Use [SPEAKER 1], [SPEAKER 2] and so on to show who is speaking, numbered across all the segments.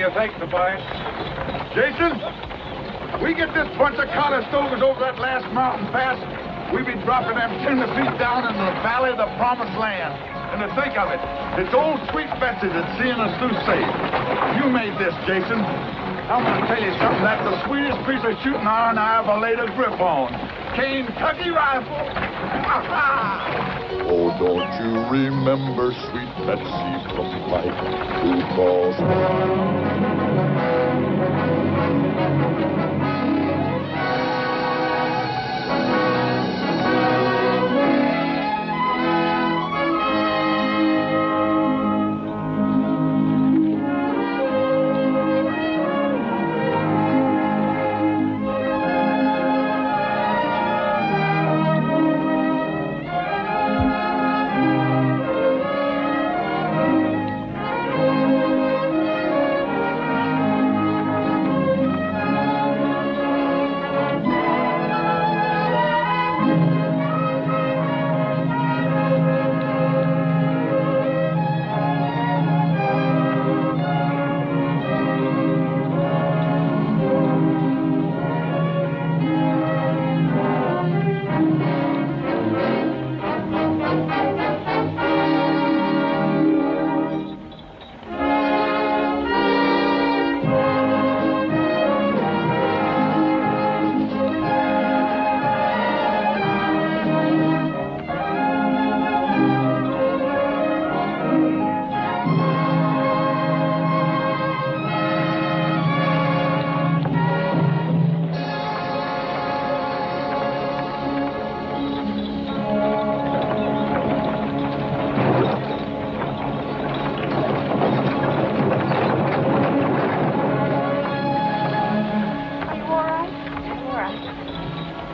[SPEAKER 1] you think, Tobias? Jason, we get this bunch of Cottestovers over that last mountain pass, we be dropping them 10 feet down in the valley of the promised land. And to think of it, it's old sweet Betsy that's seeing us through safe. You made this, Jason. I'm going to tell you something. That's the sweetest piece of shooting iron I ever laid a grip on. Kentucky rifle.
[SPEAKER 2] Oh, don't you remember sweet Betsy from Fight Blue Balls?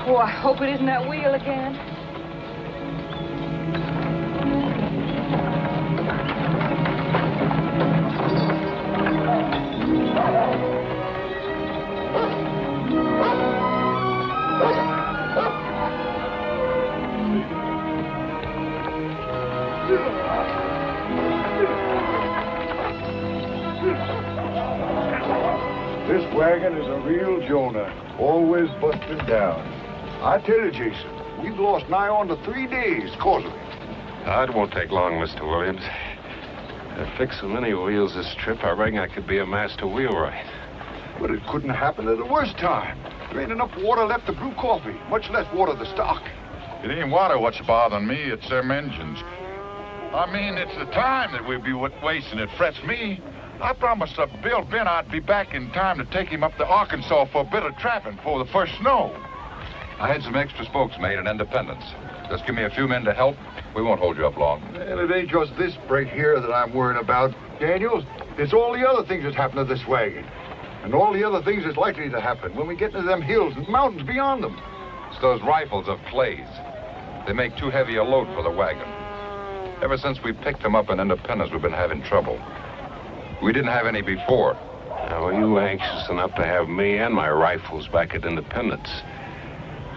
[SPEAKER 3] Oh, I hope it isn't that wheel again.
[SPEAKER 1] This wagon is a real Jonah, always busted down. I tell you, Jason, we've lost nigh on to 3 days cause of it.
[SPEAKER 4] It won't take long, Mr. Williams. I fixed so many wheels this trip, I reckon I could be a master wheelwright.
[SPEAKER 1] But it couldn't happen at the worst time. There ain't enough water left to brew coffee, much less water to stock.
[SPEAKER 2] It ain't water what's bothering me, it's them engines. I mean, it's the time that we'd be wasting. It frets me. I promised Bill Ben I'd be back in time to take him up to Arkansas for a bit of trapping before the first snow.
[SPEAKER 5] I had some extra spokes made in Independence. Just give me a few men to help. We won't hold you up long.
[SPEAKER 1] And it ain't just this break here that I'm worrying about, Daniels. It's all the other things that's happened to this wagon. And all the other things that's likely to happen when we get into them hills and mountains beyond them.
[SPEAKER 5] It's those rifles of Clay's. They make too heavy a load for the wagon. Ever since we picked them up in Independence, we've been having trouble. We didn't have any before.
[SPEAKER 4] Now, were you anxious enough to have me and my rifles back at Independence?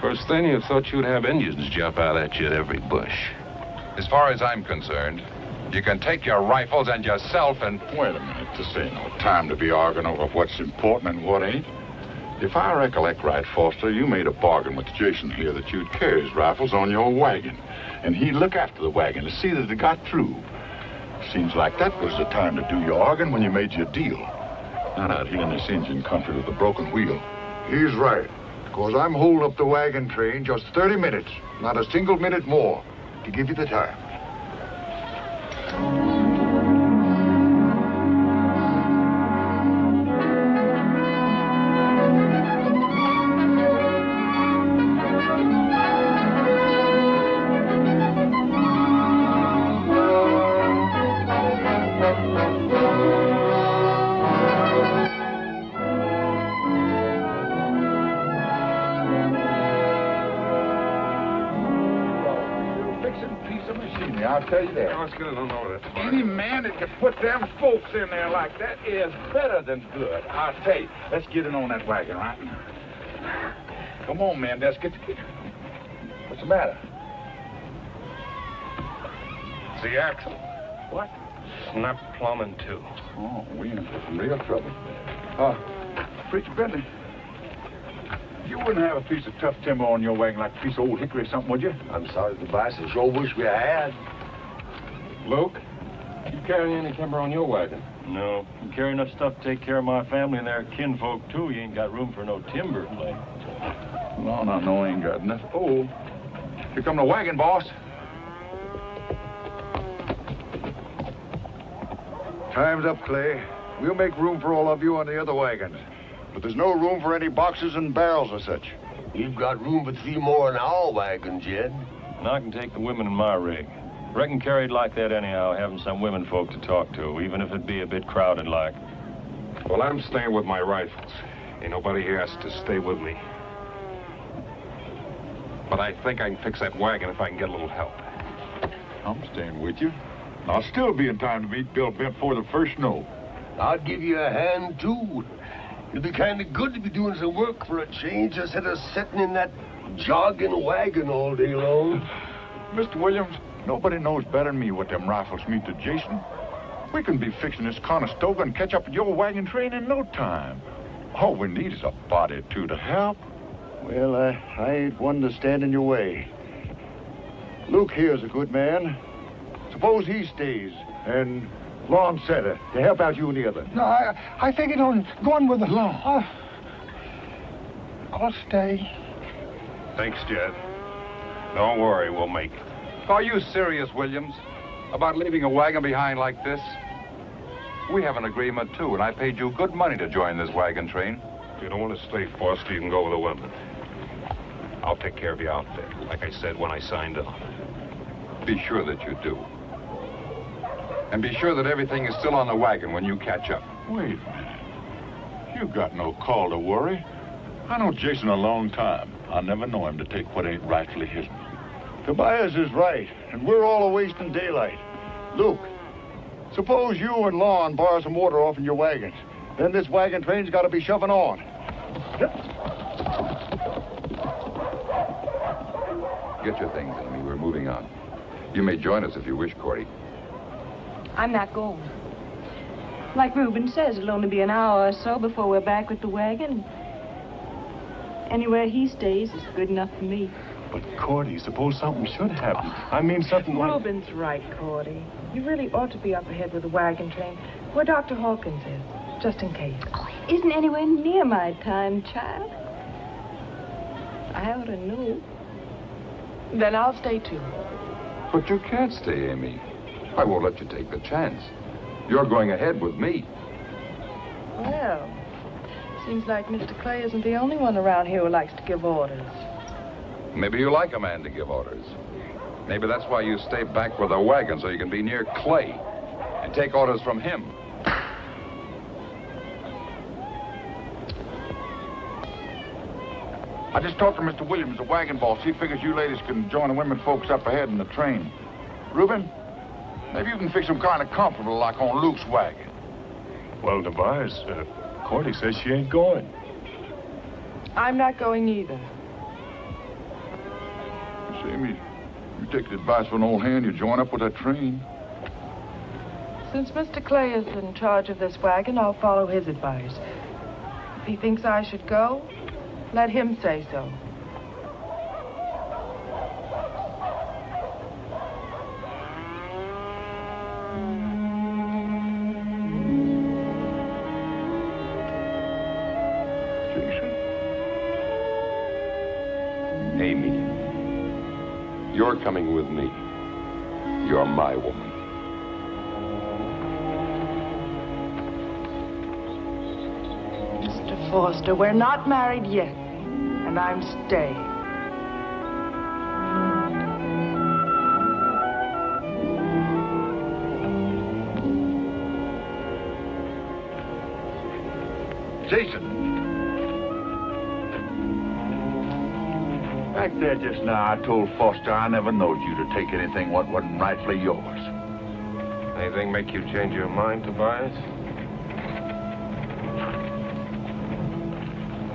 [SPEAKER 4] First thing, you thought you'd have Indians jump out at you at every bush.
[SPEAKER 5] As far as I'm concerned, you can take your rifles and yourself and...
[SPEAKER 2] Wait a minute, this ain't no time to be arguing over what's important and what ain't. If I recollect right, Foster, you made a bargain with Jason here that you'd carry his rifles on your wagon, and he'd look after the wagon to see that it got through. Seems like that was the time to do your arguing when you made your deal. Not out here in this engine country with a broken wheel.
[SPEAKER 1] He's right. Because I'm holding up the wagon train just 30 minutes, not a single minute more, to give you the time.
[SPEAKER 2] I'll tell you that.
[SPEAKER 4] I was going to know that.
[SPEAKER 2] Any man that can put them folks in there like that is better than good. I'll tell you. Let's get in on that wagon, right? Come on, man. Let's get together. What's the matter?
[SPEAKER 4] It's the axle.
[SPEAKER 2] What?
[SPEAKER 4] Snap plumbing, too.
[SPEAKER 1] Oh, we in for some real trouble. Preacher Bentley, you wouldn't have a piece of tough timber on your wagon like a piece of old hickory or something, would you?
[SPEAKER 6] I'm sorry, Tobias. I sure wish we had.
[SPEAKER 4] Luke, you carry any timber on your wagon?
[SPEAKER 7] No. You carry enough stuff to take care of my family and their kinfolk, too. You ain't got room for no timber play.
[SPEAKER 1] No, I ain't got enough. Oh, here come the wagon, boss. Time's up, Clay. We'll make room for all of you on the other wagons.
[SPEAKER 2] But there's no room for any boxes and barrels or such.
[SPEAKER 6] We've got room for 3 more in our wagon, Jed.
[SPEAKER 7] And I can take the women in my rig. Reckon carried like that anyhow, having some women folk to talk to, even if it be a bit crowded like.
[SPEAKER 4] Well, I'm staying with my rifles. Ain't nobody here has to stay with me. But I think I can fix that wagon if I can get a little help.
[SPEAKER 1] I'm staying with you. I'll still be in time to meet Bill Bent before the first snow.
[SPEAKER 6] I'd give you a hand, too. It'd be kind of good to be doing some work for a change instead of sitting in that jogging wagon all day long.
[SPEAKER 1] Mr. Williams, nobody knows better than me what them rifles mean to Jason. We can be fixing this Conestoga and catch up with your wagon train in no time. All we need is a body or two to help.
[SPEAKER 2] Well, I ain't one to stand in your way. Luke here's a good man. Suppose he stays, and Lon Setter to help out you and the other.
[SPEAKER 8] No, I think it on going with the law. I'll stay.
[SPEAKER 4] Thanks, Jed. Don't worry, we'll make it.
[SPEAKER 5] Are you serious, Williams, about leaving a wagon behind like this? We have an agreement, too, and I paid you good money to join this wagon train.
[SPEAKER 4] If you don't want to stay, Foster, you can go with the women. I'll take care of you out there, like I said when I signed on.
[SPEAKER 5] Be sure that you do. And be sure that everything is still on the wagon when you catch up.
[SPEAKER 1] Wait a minute. You got no call to worry. I know Jason a long time. I'll never know him to take what ain't rightfully his.
[SPEAKER 2] Tobias is right, and we're all a-wasting daylight. Luke, suppose you and Lon borrow some water off in your wagons. Then this wagon train's got to be shoving on.
[SPEAKER 5] Get your things, Amy. We're moving on. You may join us if you wish, Cordy.
[SPEAKER 3] I'm not going. Like Reuben says, it'll only be an hour or so before we're back with the wagon. Anywhere he stays is good enough for me.
[SPEAKER 7] But, Cordy, suppose something should happen. I mean, something like...
[SPEAKER 9] Reuben's right, Cordy. You really ought to be up ahead with the wagon train, where Dr. Hawkins is, just in case.
[SPEAKER 3] Oh, it isn't anywhere near my time, child. I ought to know.
[SPEAKER 9] Then I'll stay, too.
[SPEAKER 5] But you can't stay, Amy. I won't let you take the chance. You're going ahead with me.
[SPEAKER 9] Well, seems like Mr. Clay isn't the only one around here who likes to give orders.
[SPEAKER 5] Maybe you like a man to give orders. Maybe that's why you stay back with the wagon, so you can be near Clay and take orders from him.
[SPEAKER 1] I just talked to Mr. Williams, the wagon boss. He figures you ladies can join the women folks up ahead in the train. Reuben, maybe you can fix them kind of comfortable like on Luke's wagon.
[SPEAKER 7] Well, Tobias, Cordy says she ain't going.
[SPEAKER 9] I'm not going either.
[SPEAKER 1] See me, you take the advice of an old hand, you join up with that train.
[SPEAKER 9] Since Mr. Clay is in charge of this wagon, I'll follow his advice. If he thinks I should go, let him say so.
[SPEAKER 1] Jason?
[SPEAKER 5] Amy, you're coming with me. You're my woman.
[SPEAKER 9] Mr. Foster, we're not married yet, and I'm staying.
[SPEAKER 1] Jason. Back there just now, I told Foster I never knowed you to take anything what wasn't rightfully yours.
[SPEAKER 4] Anything make you change your mind, Tobias?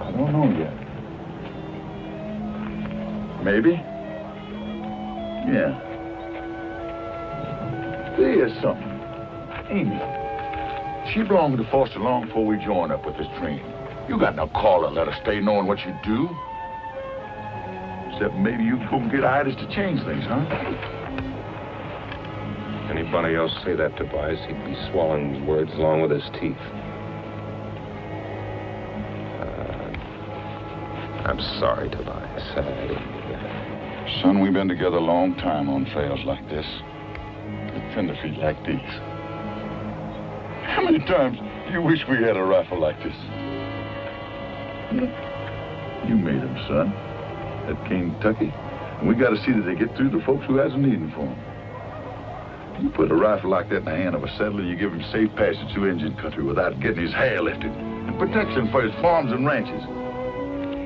[SPEAKER 1] I don't know yet. Maybe. Yeah. There's something.
[SPEAKER 2] Amy. She belonged to Foster long before we joined up with this train. You got no call to let her stay knowing what you do. Except maybe you can get Idas to change things, huh?
[SPEAKER 4] Anybody else say that, Tobias, he'd be swallowing his words along with his teeth. I'm sorry, Tobias. I didn't mean that.
[SPEAKER 2] Son, we've been together a long time on trails like this. With tender feet like these. How many times do you wish we had a rifle like this? You made them, son. At Kentucky. And we got to see that they get through to folks who hasn't need them for them. You put a rifle like that in the hand of a settler, you give him safe passage through Indian country without getting his hair lifted. And protection for his farms and ranches.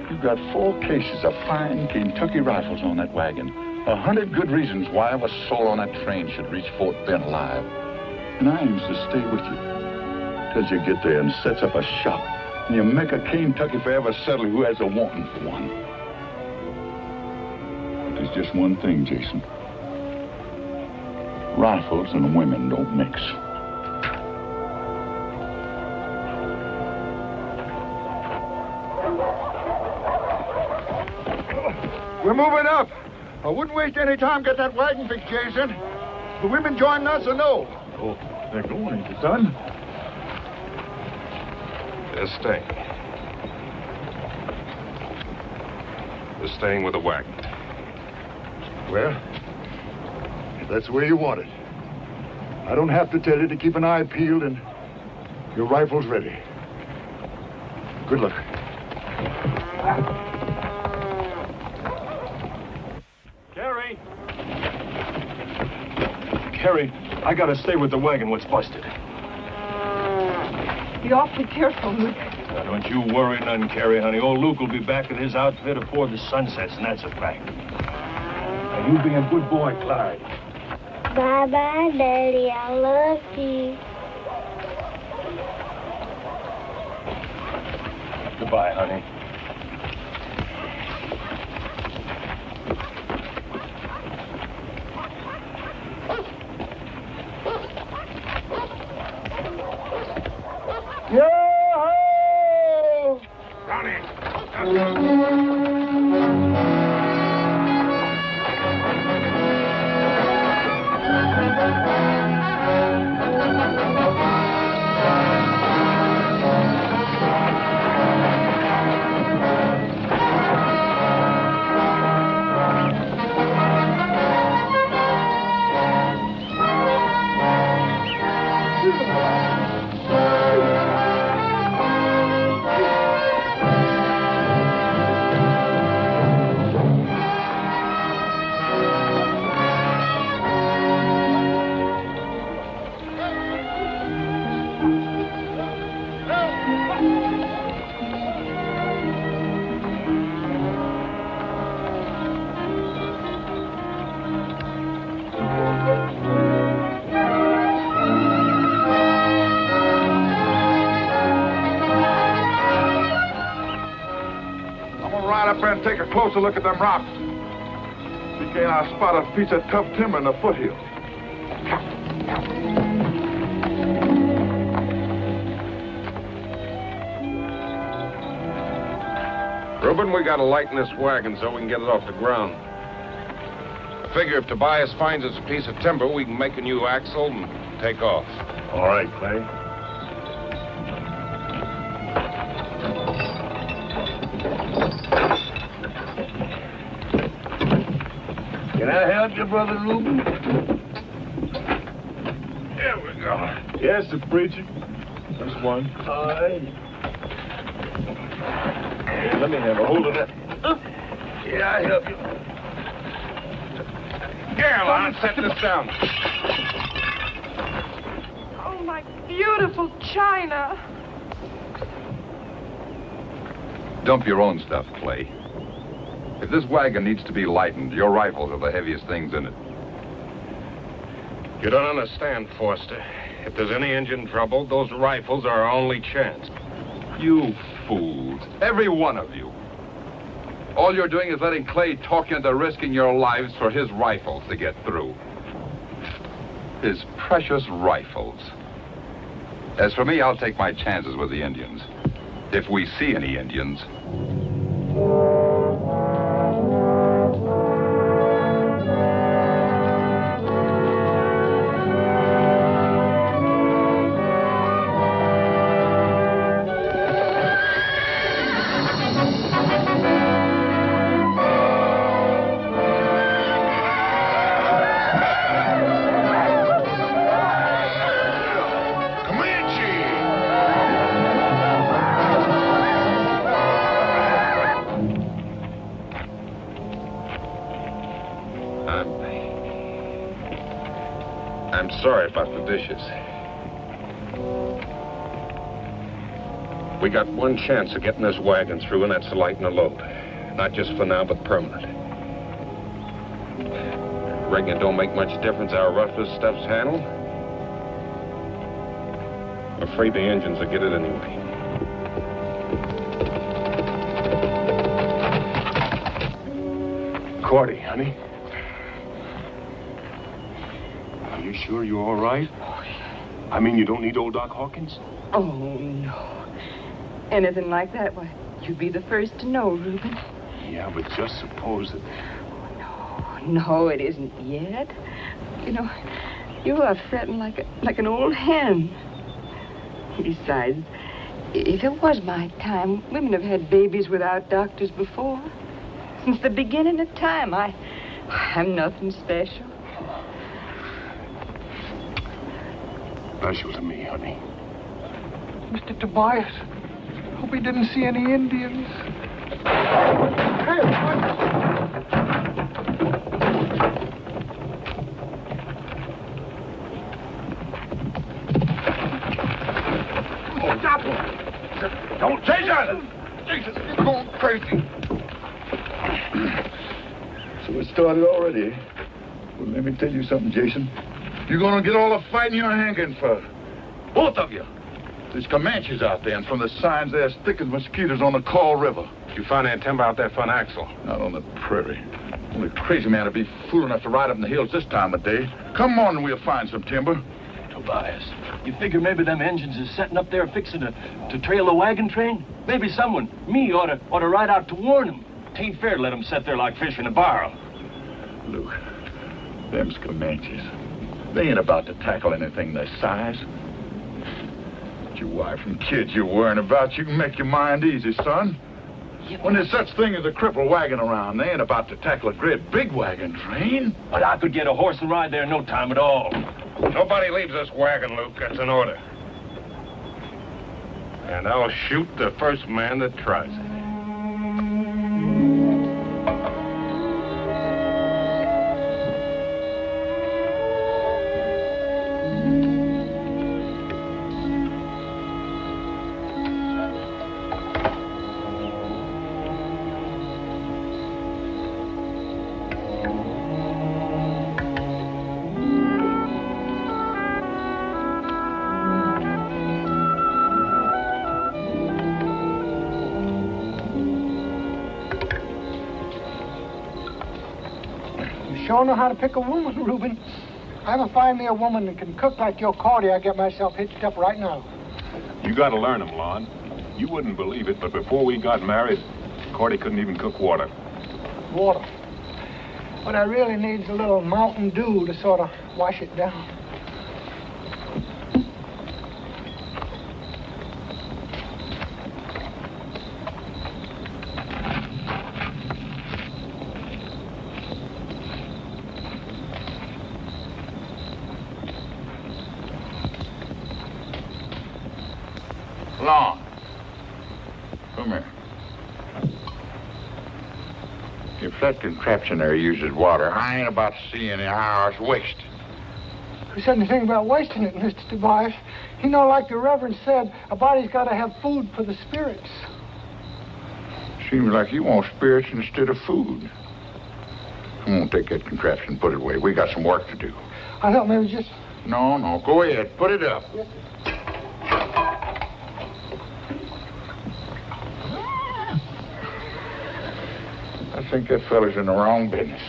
[SPEAKER 2] You've got 4 cases of fine Kentucky rifles on that wagon. 100 good reasons why a soul on that train should reach Fort Bend alive. And I aims to stay with you till you get there and sets up a shop. And you make a Kentucky forever settler who has a wanting for one. But there's just one thing, Jason. Rifles and women don't mix.
[SPEAKER 1] We're moving up. I wouldn't waste any time get that wagon fixed, Jason. The women joining us or no?
[SPEAKER 2] Oh, they're going, ain't they, son?
[SPEAKER 4] They're staying. They're staying with the wagon.
[SPEAKER 1] Well, if that's the way you want it. I don't have to tell you to keep an eye peeled and your rifles ready. Good luck.
[SPEAKER 7] Carrie, I gotta stay with the wagon. What's busted?
[SPEAKER 3] Be awfully careful, Luke.
[SPEAKER 7] Now, don't you worry none, Carrie, honey. Old Luke will be back with his outfit before the sun sets, and that's a fact. Now, you be a good boy, Clyde.
[SPEAKER 10] Bye-bye, Daddy. I love you.
[SPEAKER 7] Goodbye, honey.
[SPEAKER 1] Yo-ho!
[SPEAKER 4] Ronnie!
[SPEAKER 1] Up there and take a closer look at them rocks. See, can't I spot a piece of tough timber in the foothill?
[SPEAKER 4] Reuben, we gotta lighten this wagon so we can get it off the ground. I figure if Tobias finds us a piece of timber, we can make a new axle and take off.
[SPEAKER 7] All right, Clay.
[SPEAKER 6] Can I help you, Brother Reuben?
[SPEAKER 7] There we go. Yes, the preacher. Just one.
[SPEAKER 6] All right.
[SPEAKER 7] Hey, let me have a hold of that.
[SPEAKER 6] Yeah, I help you.
[SPEAKER 4] Here, Lon, set this down.
[SPEAKER 9] Oh, my beautiful china.
[SPEAKER 5] Dump your own stuff, Clay. If this wagon needs to be lightened, your rifles are the heaviest things in it.
[SPEAKER 4] You don't understand, Foster. If there's any engine trouble, those rifles are our only chance.
[SPEAKER 5] You fools. Every one of you. All you're doing is letting Clay talk you into risking your lives for his rifles to get through. His precious rifles. As for me, I'll take my chances with the Indians. If we see any Indians.
[SPEAKER 4] I'm sorry about the dishes. We got one chance of getting this wagon through, and that's to lighten the load. Not just for now, but permanent. Reckon it don't make much difference how rough this stuff's handled? I'm afraid the engines will get it anyway.
[SPEAKER 7] Cordy, honey. Are you sure you're all right? I mean, you don't need old Doc Hawkins?
[SPEAKER 3] Oh, no. Anything like that, why, you'd be the first to know, Reuben.
[SPEAKER 7] Yeah, but just suppose that...
[SPEAKER 3] No, it isn't yet. You know, you're upsetting like an old hen. Besides, if it was my time, women have had babies without doctors before. Since the beginning of time, I'm nothing special.
[SPEAKER 7] Special to me, honey.
[SPEAKER 8] Mr. Tobias, hope he didn't see any Indians. Hey,
[SPEAKER 1] Stop him! Don't, Jason! Jesus, you're going crazy.
[SPEAKER 2] So it started already. Well, let me tell you something, Jason.
[SPEAKER 1] You're gonna get all the fighting you're hanging for. Both of you.
[SPEAKER 2] There's Comanches out there, and from the signs, they're as thick as mosquitoes on the Call River.
[SPEAKER 4] You found that timber out there for an axle?
[SPEAKER 2] Not on the prairie. Only a crazy man would be fool enough to ride up in the hills this time of day. Come on and we'll find some timber.
[SPEAKER 7] Tobias, you figure maybe them engines is setting up there fixing to trail the wagon train? Maybe someone, me, ought to ride out to warn them. Tain't fair to let them sit there like fish in a barrel.
[SPEAKER 2] Luke, them's Comanches. They ain't about to tackle anything their size. But your wife and kids you're worrying about, you can make your mind easy, son. When there's such thing as a crippled wagon around, they ain't about to tackle a great big wagon train.
[SPEAKER 7] But I could get a horse and ride there in no time at all.
[SPEAKER 4] Nobody leaves this wagon, Luke. That's an order. And I'll shoot the first man that tries it.
[SPEAKER 8] Sure know how to pick a woman, Reuben. If I ever find me a woman that can cook like your Cordy, I'll get myself hitched up right now.
[SPEAKER 7] You gotta learn them, Lon. You wouldn't believe it, but before we got married, Cordy couldn't even cook water.
[SPEAKER 8] Water. What I really need is a little Mountain Dew to sort of wash it down.
[SPEAKER 2] Lon, come here. If that contraption there uses water, I ain't about to see any hours waste.
[SPEAKER 8] Who said anything about wasting it, Mr. Tobias? You know, like the Reverend said, a body's got to have food for the spirits.
[SPEAKER 2] Seems like you want spirits instead of food. Come on, take that contraption and put it away. We got some work to do.
[SPEAKER 8] I thought maybe just...
[SPEAKER 2] No, go ahead. Put it up.
[SPEAKER 8] Yes,
[SPEAKER 2] I think that fella's in the wrong business.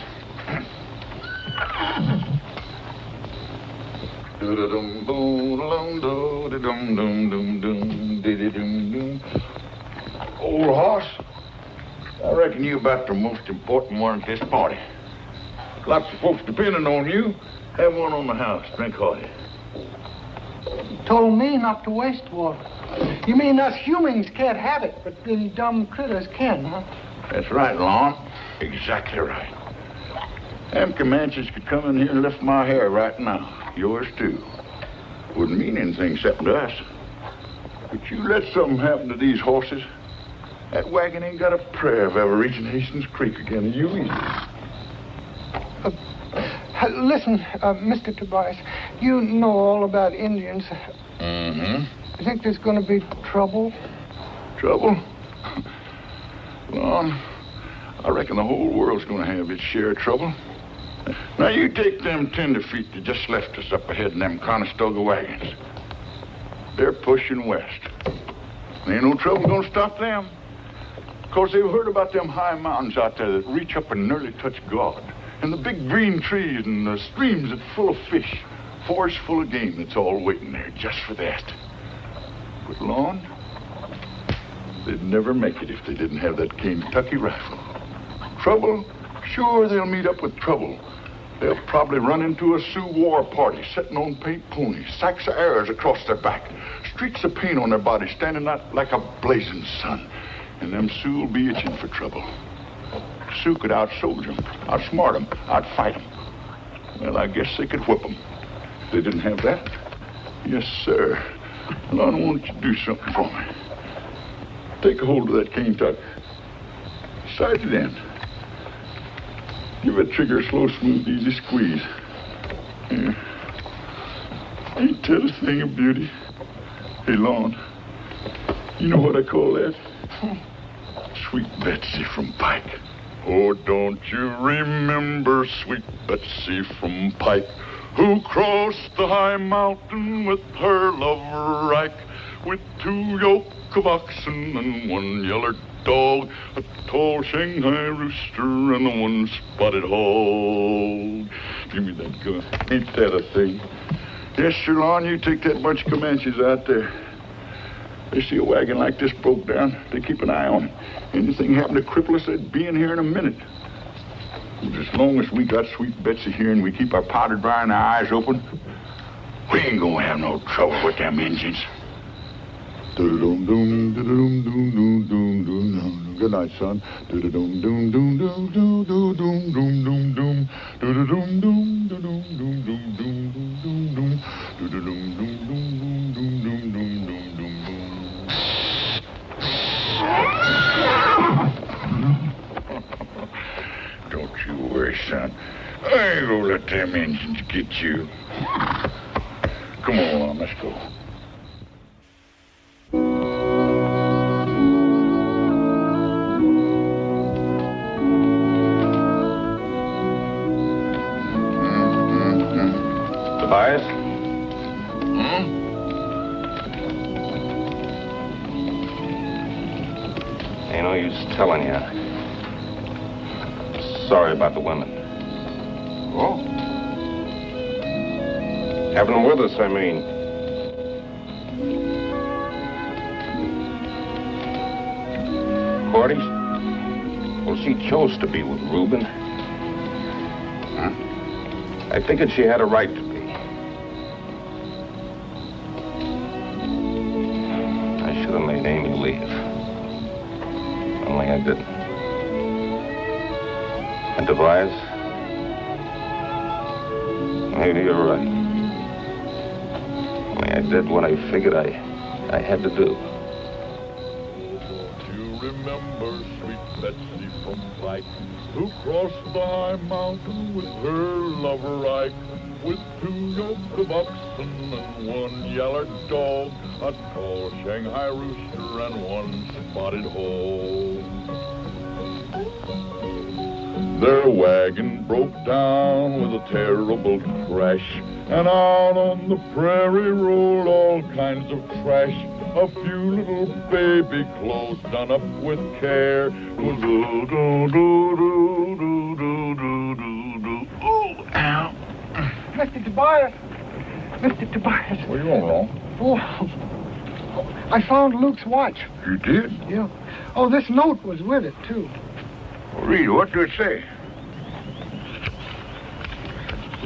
[SPEAKER 2] Old hoss, I reckon you about the most important one at this party. Lots of folks depending on you. Have one on the house. Drink hearty.
[SPEAKER 8] You told me not to waste water. You mean us humans can't have it, but them dumb critters can, huh?
[SPEAKER 2] That's right, Lon. Exactly right. Them Comanches could come in here and lift my hair right now. Yours, too. Wouldn't mean anything except to us. But you let something happen to these horses, that wagon ain't got a prayer of ever reaching Hastings Creek again, and you either.
[SPEAKER 8] Listen, Mr. Tobias, you know all about Indians.
[SPEAKER 2] Mm-hmm.
[SPEAKER 8] You think there's going to be trouble?
[SPEAKER 2] Trouble? Lon, I reckon the whole world's going to have its share of trouble. Now, you take them tenderfeet that just left us up ahead in them Conestoga wagons. They're pushing west. There ain't no trouble going to stop them. Of course, they've heard about them high mountains out there that reach up and nearly touch God. And the big green trees and the streams that's full of fish. Forests full of game that's all waiting there just for that. But, Lon, they'd never make it if they didn't have that Kentucky rifle. Trouble? Sure, they'll meet up with trouble. They'll probably run into a Sioux war party sitting on paint ponies, sacks of arrows across their back, streaks of paint on their bodies, standing out like a blazing sun. And them Sioux will be itching for trouble. Sioux could out-soldier them, outsmart them, outfight them. Well, I guess they could whip them. If they didn't have that, yes, sir. Lon, I want you to do something for me. Take a hold of that cane tuck. Sight it in. Give that trigger a slow, smooth, easy squeeze. Here. Ain't that a thing of beauty? Hey, Lon, you know what I call that? Sweet Betsy from Pike. Oh, don't you remember Sweet Betsy from Pike, who crossed the high mountain with her lover Ike, with 2 yoke of oxen and 1 yeller dog, a tall Shanghai rooster and a 1 spotted hog. Give me that gun. Ain't that a thing? Yes, sir, Lon, you take that bunch of Comanches out there. They see a wagon like this broke down, they keep an eye on it. Anything happened to cripple us, they'd be in here in a minute. But as long as we got Sweet Betsy here and we keep our powder dry and our eyes open, we ain't gonna have no trouble with them Injuns. Good night, son. Don't you worry, son. I ain't gonna let them Injuns get you. Come on, let's go.
[SPEAKER 4] Tobias? Ain't no use telling you. Sorry about the women.
[SPEAKER 2] Oh?
[SPEAKER 4] Having them with us, I mean. Cordy? Well, she chose to be with Reuben.
[SPEAKER 2] Huh?
[SPEAKER 4] I figured she had a right to be. I should have made Amy leave. Only I didn't. And Tobias, maybe you're right. Only I did what I figured I had to do.
[SPEAKER 2] You remember Sweet Betsy from Pike, who crossed the high mountain with her lover Ike, with 2 yoke of oxen and 1 yeller dog, a tall Shanghai rooster and 1 spotted hog. Their wagon broke down with a terrible crash, and out on the prairie rolled all kinds of trash. A few little baby clothes done up with care.
[SPEAKER 8] Oh, ow. Mr. Tobias, Mr. Tobias.
[SPEAKER 2] What are you on, Long?
[SPEAKER 8] Oh, I found Luke's watch.
[SPEAKER 2] You did?
[SPEAKER 8] Yeah. Oh, this note was with it, too.
[SPEAKER 2] Well, read it. What did it say?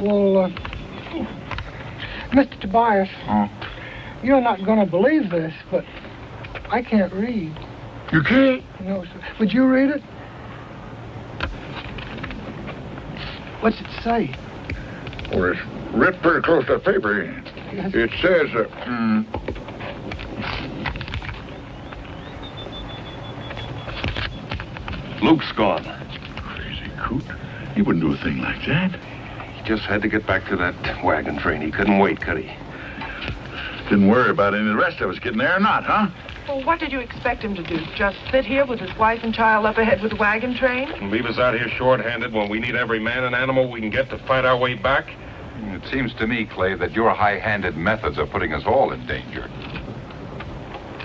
[SPEAKER 8] Well, Mr. Tobias, you're not going to believe this, but I can't read.
[SPEAKER 2] You can't?
[SPEAKER 8] No, sir. Would you read it? What's it say?
[SPEAKER 2] Well, it's written pretty close to the paper.
[SPEAKER 8] Yes.
[SPEAKER 2] It says,
[SPEAKER 4] Luke's gone.
[SPEAKER 2] Crazy coot. He wouldn't do a thing like that.
[SPEAKER 4] He just had to get back to that wagon train. He couldn't wait, could he?
[SPEAKER 2] Didn't worry about any of the rest of us getting there or not, huh?
[SPEAKER 9] Well, what did you expect him to do? Just sit here with his wife and child up ahead with the wagon train?
[SPEAKER 4] And leave us out here short-handed when we need every man and animal we can get to fight our way back?
[SPEAKER 5] It seems to me, Clay, that your high-handed methods are putting us all in danger.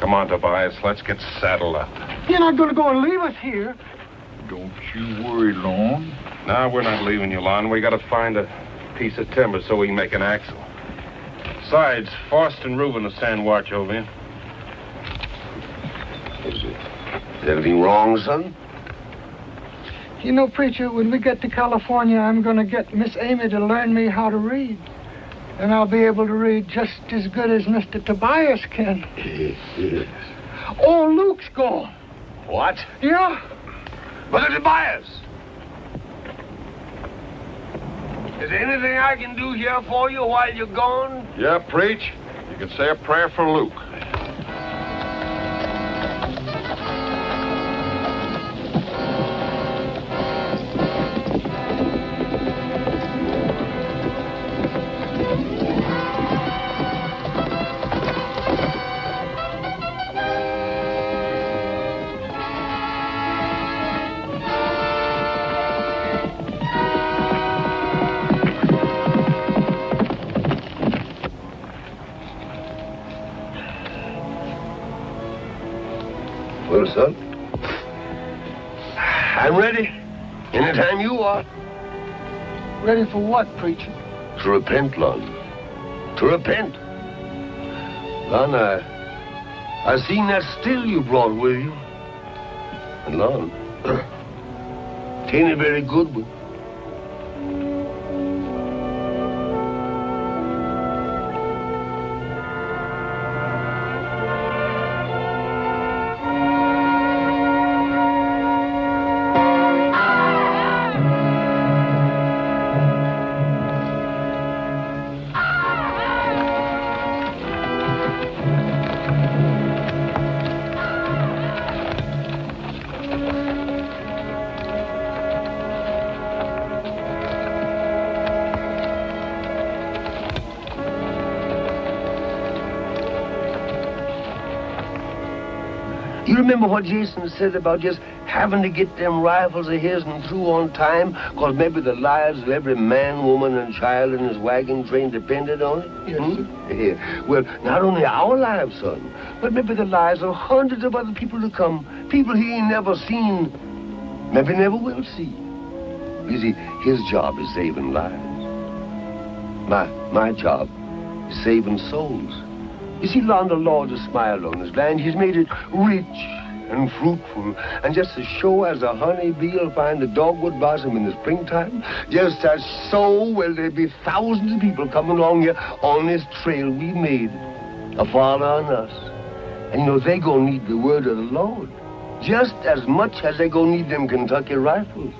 [SPEAKER 4] Come on, Tobias. Let's get saddled up.
[SPEAKER 8] You're not going to go and leave us here.
[SPEAKER 2] Don't you worry, Long.
[SPEAKER 4] No, we're not leaving you, Lon. We got to find a piece of timber so we can make an axle. Besides, Faust and Reuben will stand watch over you.
[SPEAKER 6] Is anything wrong, son?
[SPEAKER 8] You know, preacher, when we get to California, I'm going to get Miss Amy to learn me how to read. And I'll be able to read just as good as Mr. Tobias can.
[SPEAKER 6] Yes.
[SPEAKER 8] Oh, Luke's gone.
[SPEAKER 6] What?
[SPEAKER 8] Yeah.
[SPEAKER 6] Brother Tobias! Is there anything I can do here for you while you're gone?
[SPEAKER 2] Yeah, preach. You can say a prayer for Luke.
[SPEAKER 6] Well, son, I'm ready. Anytime you are.
[SPEAKER 8] Ready for what, preacher?
[SPEAKER 6] To repent, Lon. To repent. Lon, I seen that still you brought with you. And Lon, it ain't a very good one. You remember what Jason said about just having to get them rifles of his and through on time? Because maybe the lives of every man, woman, and child in his wagon train depended on it?
[SPEAKER 8] Yes, sir.
[SPEAKER 6] Yeah. Well, not only our lives, son, but maybe the lives of hundreds of other people to come. People he ain't never seen, maybe never will see. You see, his job is saving lives. My job is saving souls. You see, Lon, the Lord has smiled on this land. He's made it rich and fruitful. And just as sure as a honeybee will find the dogwood blossom in the springtime, just as so will there be thousands of people coming along here on this trail we made, a father on us. And, you know, they gonna need the word of the Lord just as much as they gonna need them Kentucky rifles.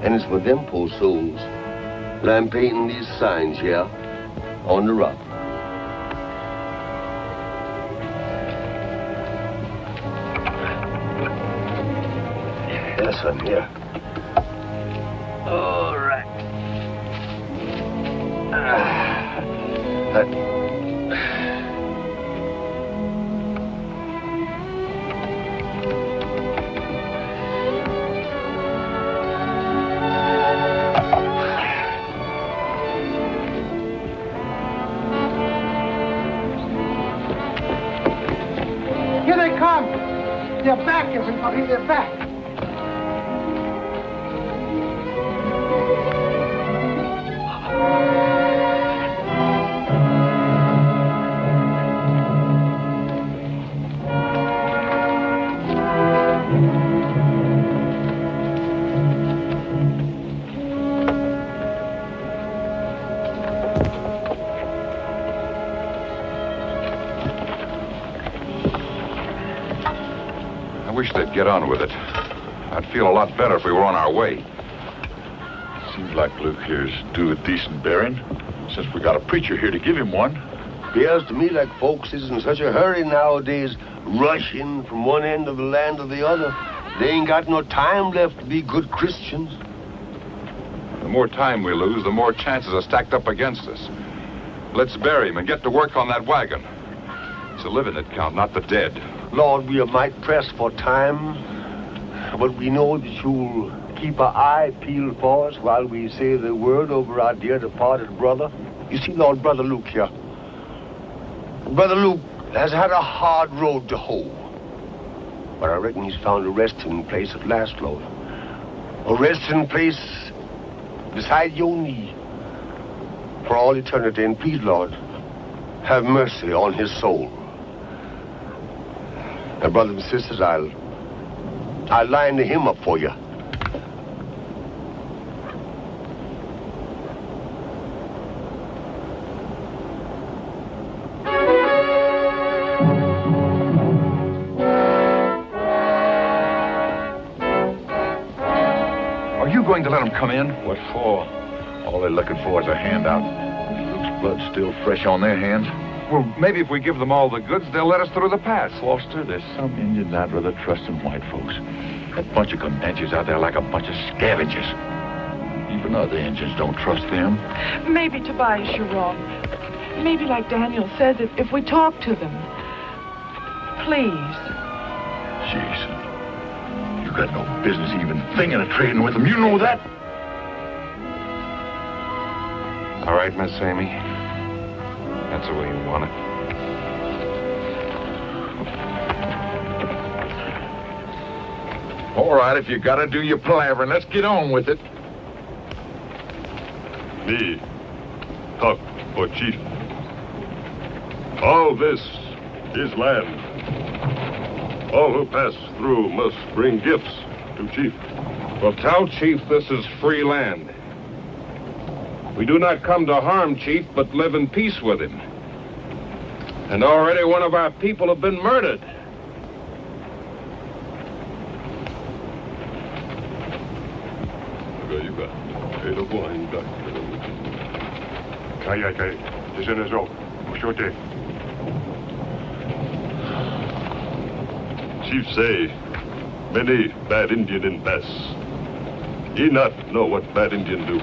[SPEAKER 6] And it's for them poor souls that I'm painting these signs here on the rock. Yes, son, here. All right.
[SPEAKER 8] Here they come. They're back, everybody. They're back.
[SPEAKER 5] wish they'd get on with it. I'd feel a lot better if we were on our way.
[SPEAKER 2] Seems like Luke here's due a decent bearing, since we got a preacher here to give him one.
[SPEAKER 6] Appears to me like folks is in such a hurry nowadays, rushing from one end of the land to the other. They ain't got no time left to be good Christians.
[SPEAKER 5] The more time we lose, the more chances are stacked up against us. Let's bury him and get to work on that wagon. It's the living that count, not the dead.
[SPEAKER 6] Lord, we are might pressed for time, but we know that you'll keep our eye peeled for us while we say the word over our dear departed brother. You see, Lord, Brother Luke here. Brother Luke has had a hard road to hoe. But I reckon he's found a resting place at last, Lord. A resting place beside your knee for all eternity. And please, Lord, have mercy on his soul. Now, brothers and sisters, I'll line the hymn up for you.
[SPEAKER 5] Are you going to let them come in?
[SPEAKER 2] What for? All they're looking for is a handout. Luke's blood's still fresh on their hands.
[SPEAKER 5] Well, maybe if we give them all the goods, they'll let us through the pass.
[SPEAKER 2] Foster, there's some Indians I'd rather trust than white folks. That bunch of Comanches out there like a bunch of scavengers. Even other Indians don't trust them.
[SPEAKER 9] Maybe, Tobias, you're wrong. Maybe, like Daniel says, if we talk to them. Please.
[SPEAKER 2] Jason, you got no business even thinking of trading with them. You know that?
[SPEAKER 4] All right, Miss Amy. That's the way you want it.
[SPEAKER 2] All right, if you gotta do your palavering, let's get on with it.
[SPEAKER 11] Me, talk for chief. All this is land. All who pass through must bring gifts to chief.
[SPEAKER 4] Well, tell Chief this is free land. We do not come to harm Chief, but live in peace with him. And already one of our people have been murdered.
[SPEAKER 11] Chief say, many bad Indian in pass. Ye not know what bad Indian do.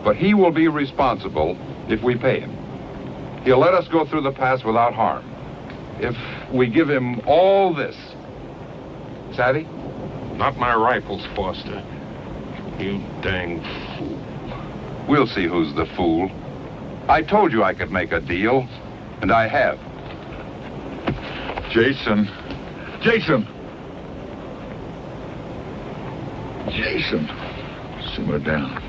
[SPEAKER 5] But he will be responsible if we pay him. He'll let us go through the pass without harm. If we give him all this. Savvy?
[SPEAKER 4] Not my rifles, Foster. You dang fool.
[SPEAKER 5] We'll see who's the fool. I told you I could make a deal, and I have.
[SPEAKER 2] Jason. Jason! Jason! Simmer down.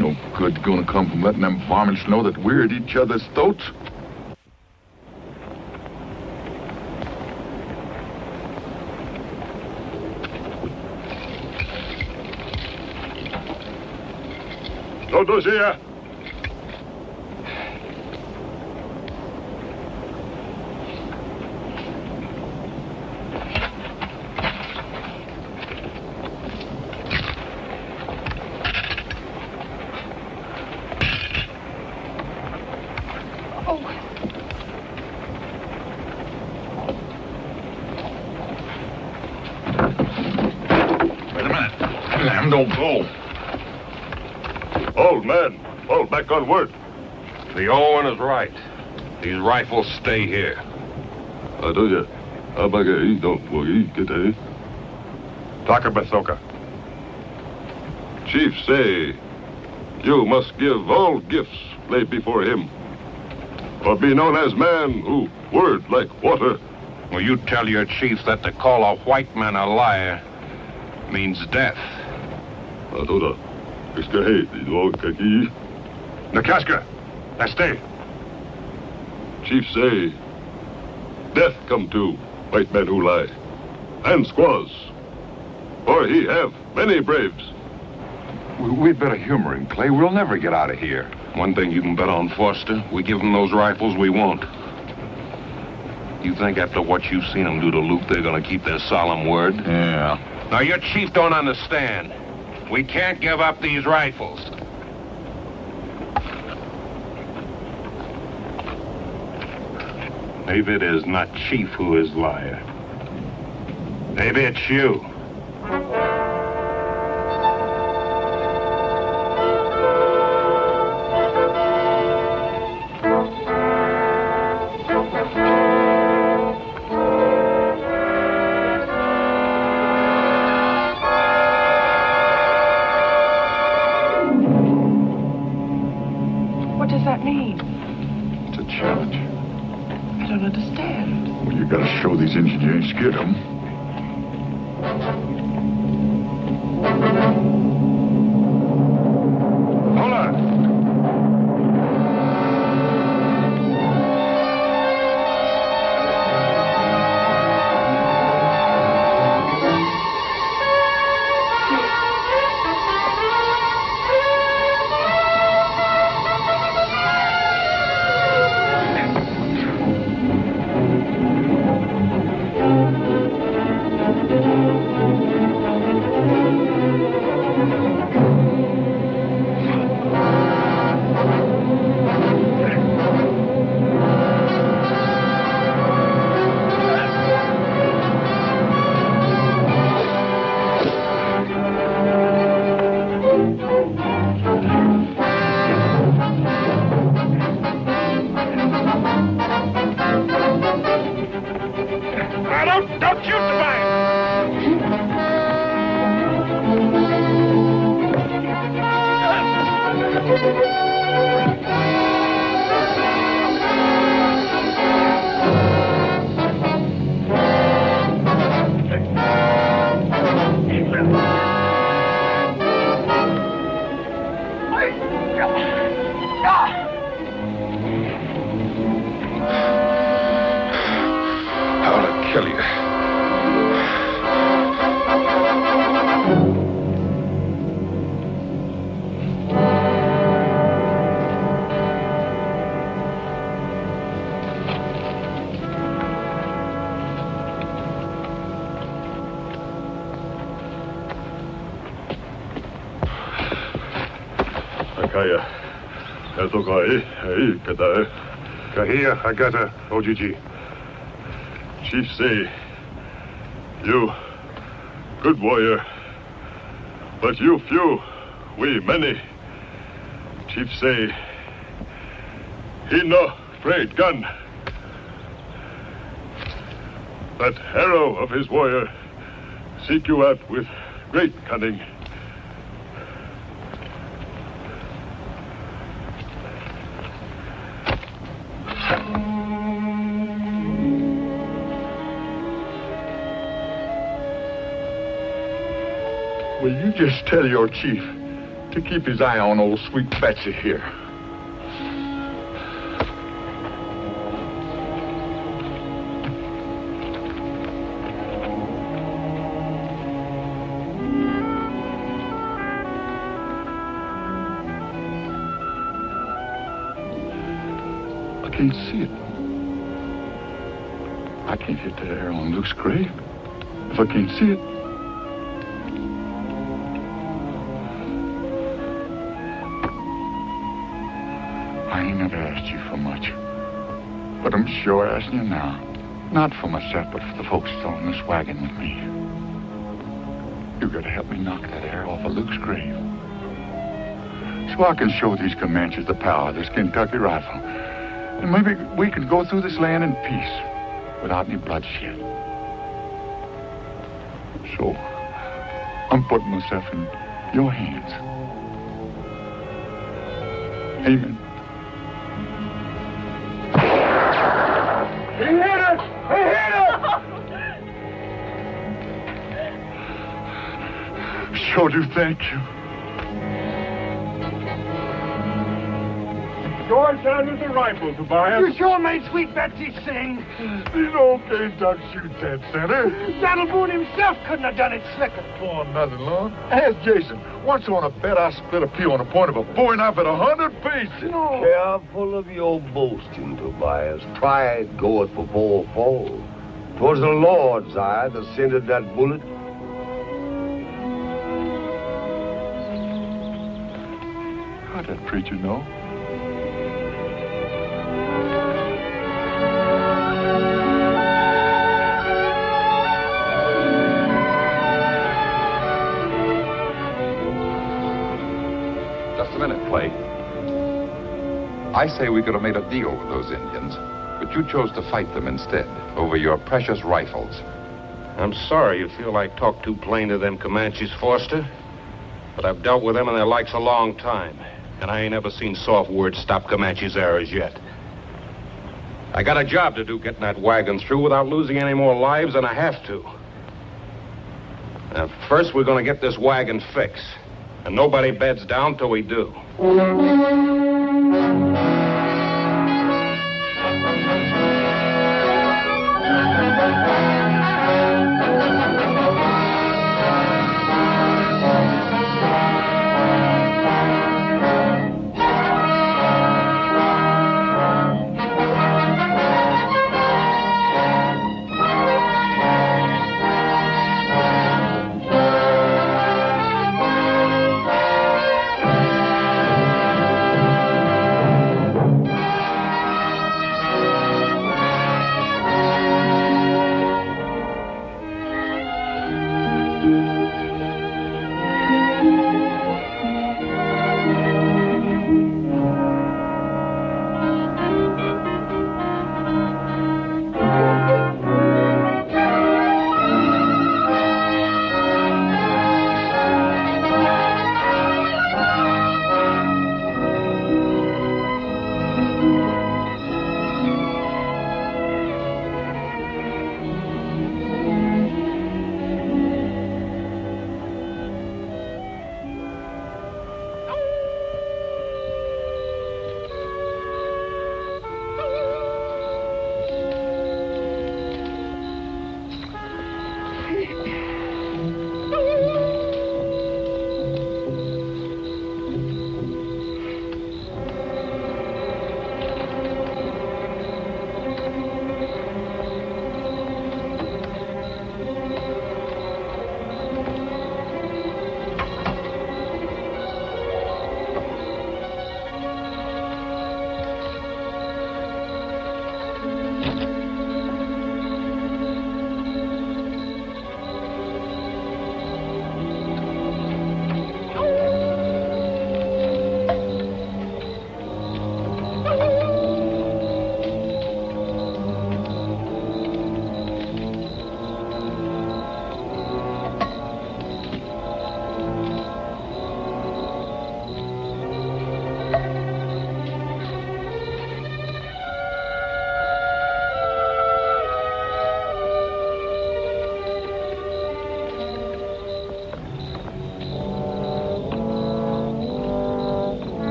[SPEAKER 2] No good gonna come from letting them varmints know that we're at each other's throats.
[SPEAKER 11] Todos here.
[SPEAKER 2] Don't go.
[SPEAKER 11] Old man, fall back on word.
[SPEAKER 4] The old one is right. These rifles stay here.
[SPEAKER 11] Takabasoka. Chief say, you must give all gifts laid before him, or be known as man who word like water.
[SPEAKER 4] Well, you tell your chief that to call a white man a liar means death.
[SPEAKER 11] Nakaska, stay. Chief say, death come to white men who lie, and squaws, for he have many braves.
[SPEAKER 5] We'd better humor him, Clay. We'll never get out of here.
[SPEAKER 4] One thing you can bet on, Foster, we give him those rifles we want. You think after what you've seen them do to Luke, they're going to keep their solemn word?
[SPEAKER 2] Yeah.
[SPEAKER 4] Now, your chief don't understand. We can't give up these rifles. Maybe it is not Chief who is liar. Maybe it's you.
[SPEAKER 9] What does that mean?
[SPEAKER 2] It's a challenge.
[SPEAKER 9] I don't understand.
[SPEAKER 2] Well, you gotta show these Indians you ain't scared of them.
[SPEAKER 4] Hold on. Don't shoot the
[SPEAKER 2] I'll kill you.
[SPEAKER 11] Kaya, eto kai, ei ketä.
[SPEAKER 4] Kahia, Agata, OGG.
[SPEAKER 11] Chief say, you good warrior, but you few, we many. Chief say, he no afraid gun. That arrow of his warrior seek you out with great cunning.
[SPEAKER 2] Will you just tell your chief to keep his eye on old sweet Betsy here? I can't see it. I can't hit that arrow on Luke's grave if I can't see it. I ain't never asked you for much, but I'm sure asking you now. Not for myself, but for the folks still in this wagon with me. You gotta help me knock that arrow off of Luke's grave, so I can show these Comanches the power of this Kentucky rifle, and maybe we can go through this land in peace, without any bloodshed. So, I'm putting myself in your hands. Amen.
[SPEAKER 1] He hit us! He hit us!
[SPEAKER 2] Sure do thank you.
[SPEAKER 1] George, there's a rifle, Tobias.
[SPEAKER 8] You sure made Sweet Betsy sing.
[SPEAKER 1] These old days don't shoot that center.
[SPEAKER 8] Donald Boone himself couldn't have done it slicker.
[SPEAKER 1] Oh, nothing, Lord. Ask Jason. Once on a bet, I split a pea on the point of a bowie knife at 100 pieces.
[SPEAKER 8] No.
[SPEAKER 6] Careful of your boasting, Tobias. Pride goeth before a fall. 'Twas the Lord's eye that scented that bullet.
[SPEAKER 1] How'd that preacher know?
[SPEAKER 5] Just a minute, Clay. I say we could have made a deal with those Indians, but you chose to fight them instead, over your precious rifles.
[SPEAKER 4] I'm sorry you feel I talk too plain to them Comanches, Foster. But I've dealt with them and their likes a long time. And I ain't ever seen soft words stop Comanches' arrows yet. I got a job to do getting that wagon through without losing any more lives than I have to. Now, first we're gonna get this wagon fixed. And nobody beds down till we do.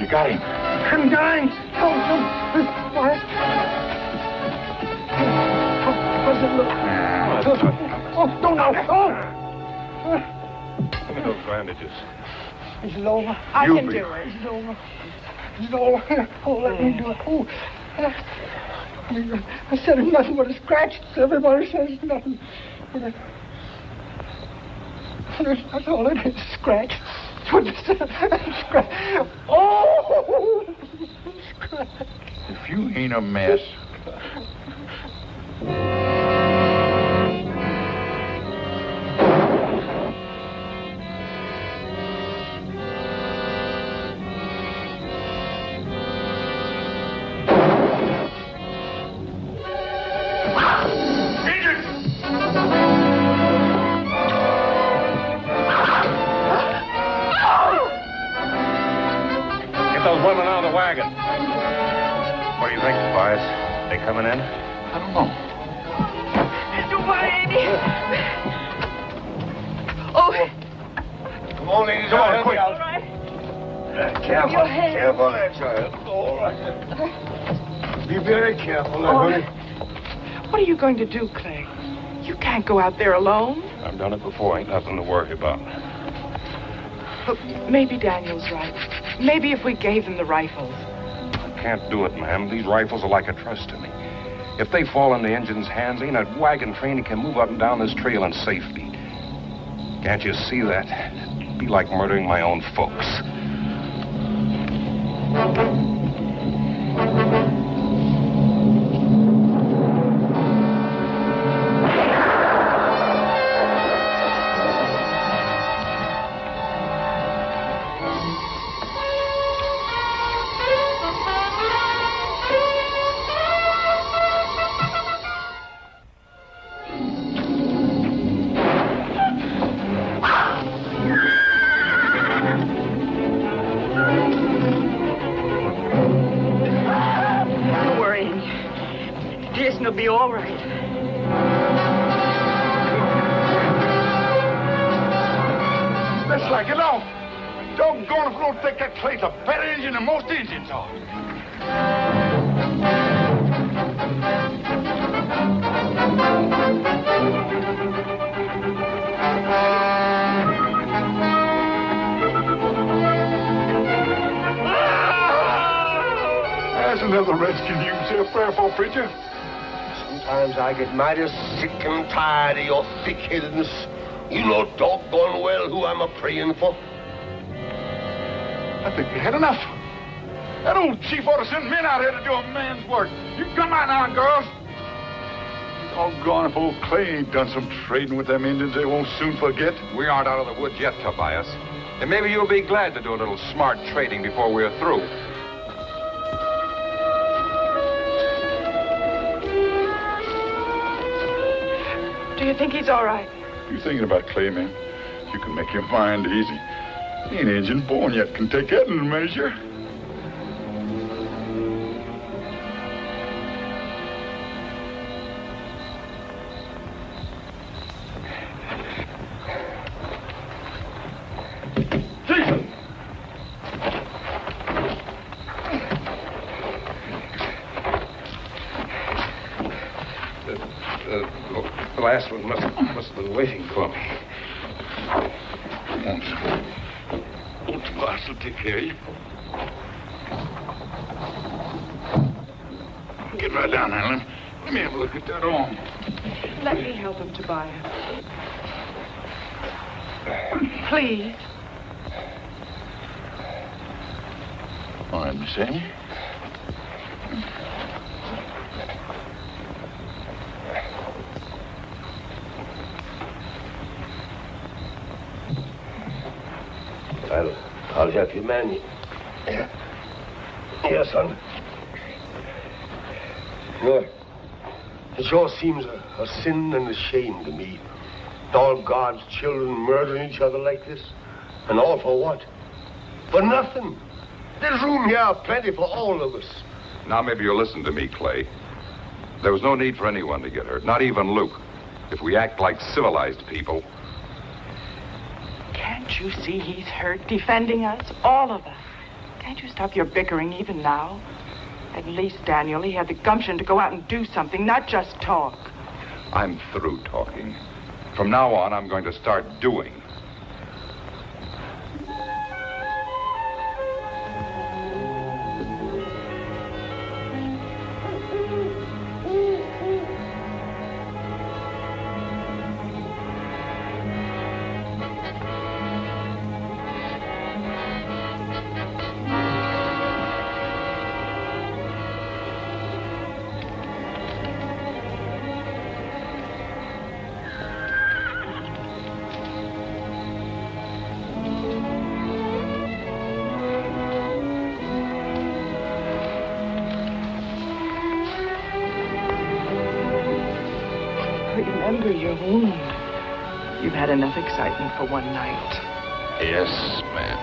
[SPEAKER 1] Got him.
[SPEAKER 8] I'm dying. What? How does it look? Oh, don't know. Oh!
[SPEAKER 4] Give me those bandages.
[SPEAKER 8] Is it over?
[SPEAKER 9] I can do it.
[SPEAKER 8] Is it over? Is it over? Oh, let me do it. Oh. I said it's nothing but a scratch. Everybody says it's nothing. That's all it is, scratch. That's what it says. Scratch. Oh! Scratch.
[SPEAKER 2] If you ain't a mess.
[SPEAKER 4] women out of the wagon. What do you think, Tobias? They coming in?
[SPEAKER 2] I don't know.
[SPEAKER 3] Don't worry, Amy. Oh.
[SPEAKER 6] Come on, ladies.
[SPEAKER 4] Come on, quick.
[SPEAKER 3] All right.
[SPEAKER 6] Careful.
[SPEAKER 3] Your hand.
[SPEAKER 6] Careful there, child. All right. Be very careful there, honey.
[SPEAKER 9] What are you going to do, Clay? You can't go out there alone.
[SPEAKER 4] I've done it before. Ain't nothing to worry about.
[SPEAKER 9] Look, maybe Daniel's right. Maybe if we gave them the rifles.
[SPEAKER 4] I can't do it, ma'am. These rifles are like a trust to me. If they fall in the engine's hands, ain't a wagon train that can move up and down this trail in safety. Can't you see that? It'd be like murdering my own folks.
[SPEAKER 3] It'll be all right.
[SPEAKER 1] That's like it all. Doggone if we don't think that Clay's a better engine than most engines are. There's another redskin you can say a prayer for, preacher.
[SPEAKER 6] Sometimes I get mighty sick and tired of your thick-headedness. You know doggone well who I'm a-praying for.
[SPEAKER 1] I think we had enough. That old chief ought to send men out here to do a man's work. You come out now, girls. Doggone if old Clay ain't done some trading with them Indians they won't soon forget.
[SPEAKER 5] We aren't out of the woods yet, Tobias. And maybe you'll be glad to do a little smart trading before we're through.
[SPEAKER 9] Do you think he's all right?
[SPEAKER 2] You thinking about Clay, man? You can make your mind easy. He ain't engine born yet can take that in measure.
[SPEAKER 1] Jason!
[SPEAKER 4] The last one must have been waiting for me.
[SPEAKER 2] Old Tobias will take care of you. Get right down there, let me have a look at that arm.
[SPEAKER 9] Let me help him, Tobias. Please.
[SPEAKER 2] All right, Miss Amy.
[SPEAKER 6] I'll help you, man. Yeah. Yes, son. No, it sure seems a sin and a shame to me. All God's children murdering each other like this. And all for what? For nothing. There's room here plenty for all of us.
[SPEAKER 5] Now maybe you'll listen to me, Clay. There was no need for anyone to get hurt, not even Luke. If we act like civilized people.
[SPEAKER 9] Can't you see he's hurt, defending us, all of us? Can't you stop your bickering even now? At least, Daniel, he had the gumption to go out and do something, not just talk.
[SPEAKER 5] I'm through talking. From now on, I'm going to start doing.
[SPEAKER 9] Remember your wound. You've had enough excitement for one night.
[SPEAKER 2] Yes, ma'am.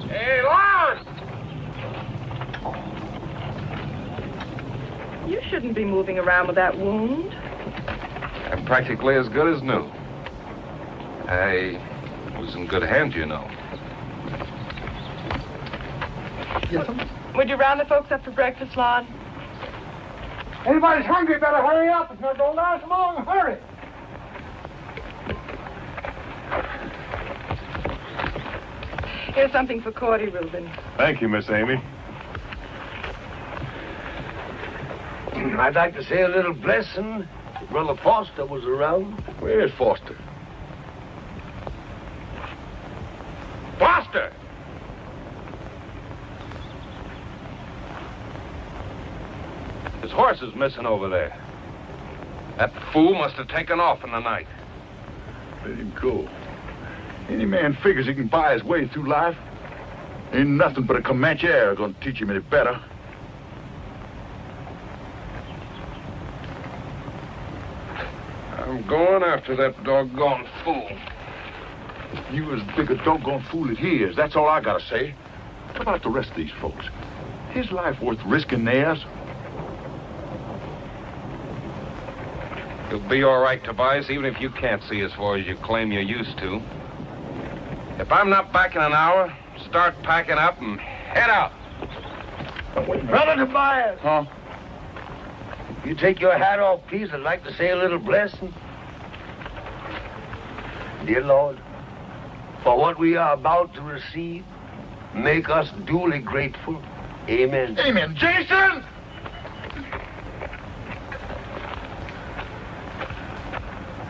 [SPEAKER 4] Hey, Lon!
[SPEAKER 9] You shouldn't be moving around with that wound.
[SPEAKER 5] I'm practically as good as new. I was in good hands, you know.
[SPEAKER 8] Yes, sir.
[SPEAKER 9] Would you round the folks up for breakfast, Lon?
[SPEAKER 8] Anybody's hungry, better hurry up. It's not going to last long. Hurry.
[SPEAKER 9] Here's something for Cordy, Reuben.
[SPEAKER 11] Thank you, Miss Amy.
[SPEAKER 6] I'd like to say a little blessing if Brother Foster was around.
[SPEAKER 2] Where's Foster?
[SPEAKER 4] Foster! His horse is missing over there. That fool must have taken off in the night.
[SPEAKER 2] Let him go. Any man figures he can buy his way through life. Ain't nothing but a Comanche air gonna teach him any better.
[SPEAKER 4] I'm going after that doggone fool.
[SPEAKER 2] You as big a doggone fool as he is. That's all I gotta say. What about the rest of these folks? His life worth risking theirs?
[SPEAKER 4] You'll be all right, Tobias, even if you can't see as far as you claim you used to. If I'm not back in an hour, start packing up and head out.
[SPEAKER 6] Brother Tobias!
[SPEAKER 2] Huh?
[SPEAKER 6] You take your hat off, please. I'd like to say a little blessing. Dear Lord, for what we are about to receive, make us duly grateful. Amen.
[SPEAKER 2] Amen. Jason!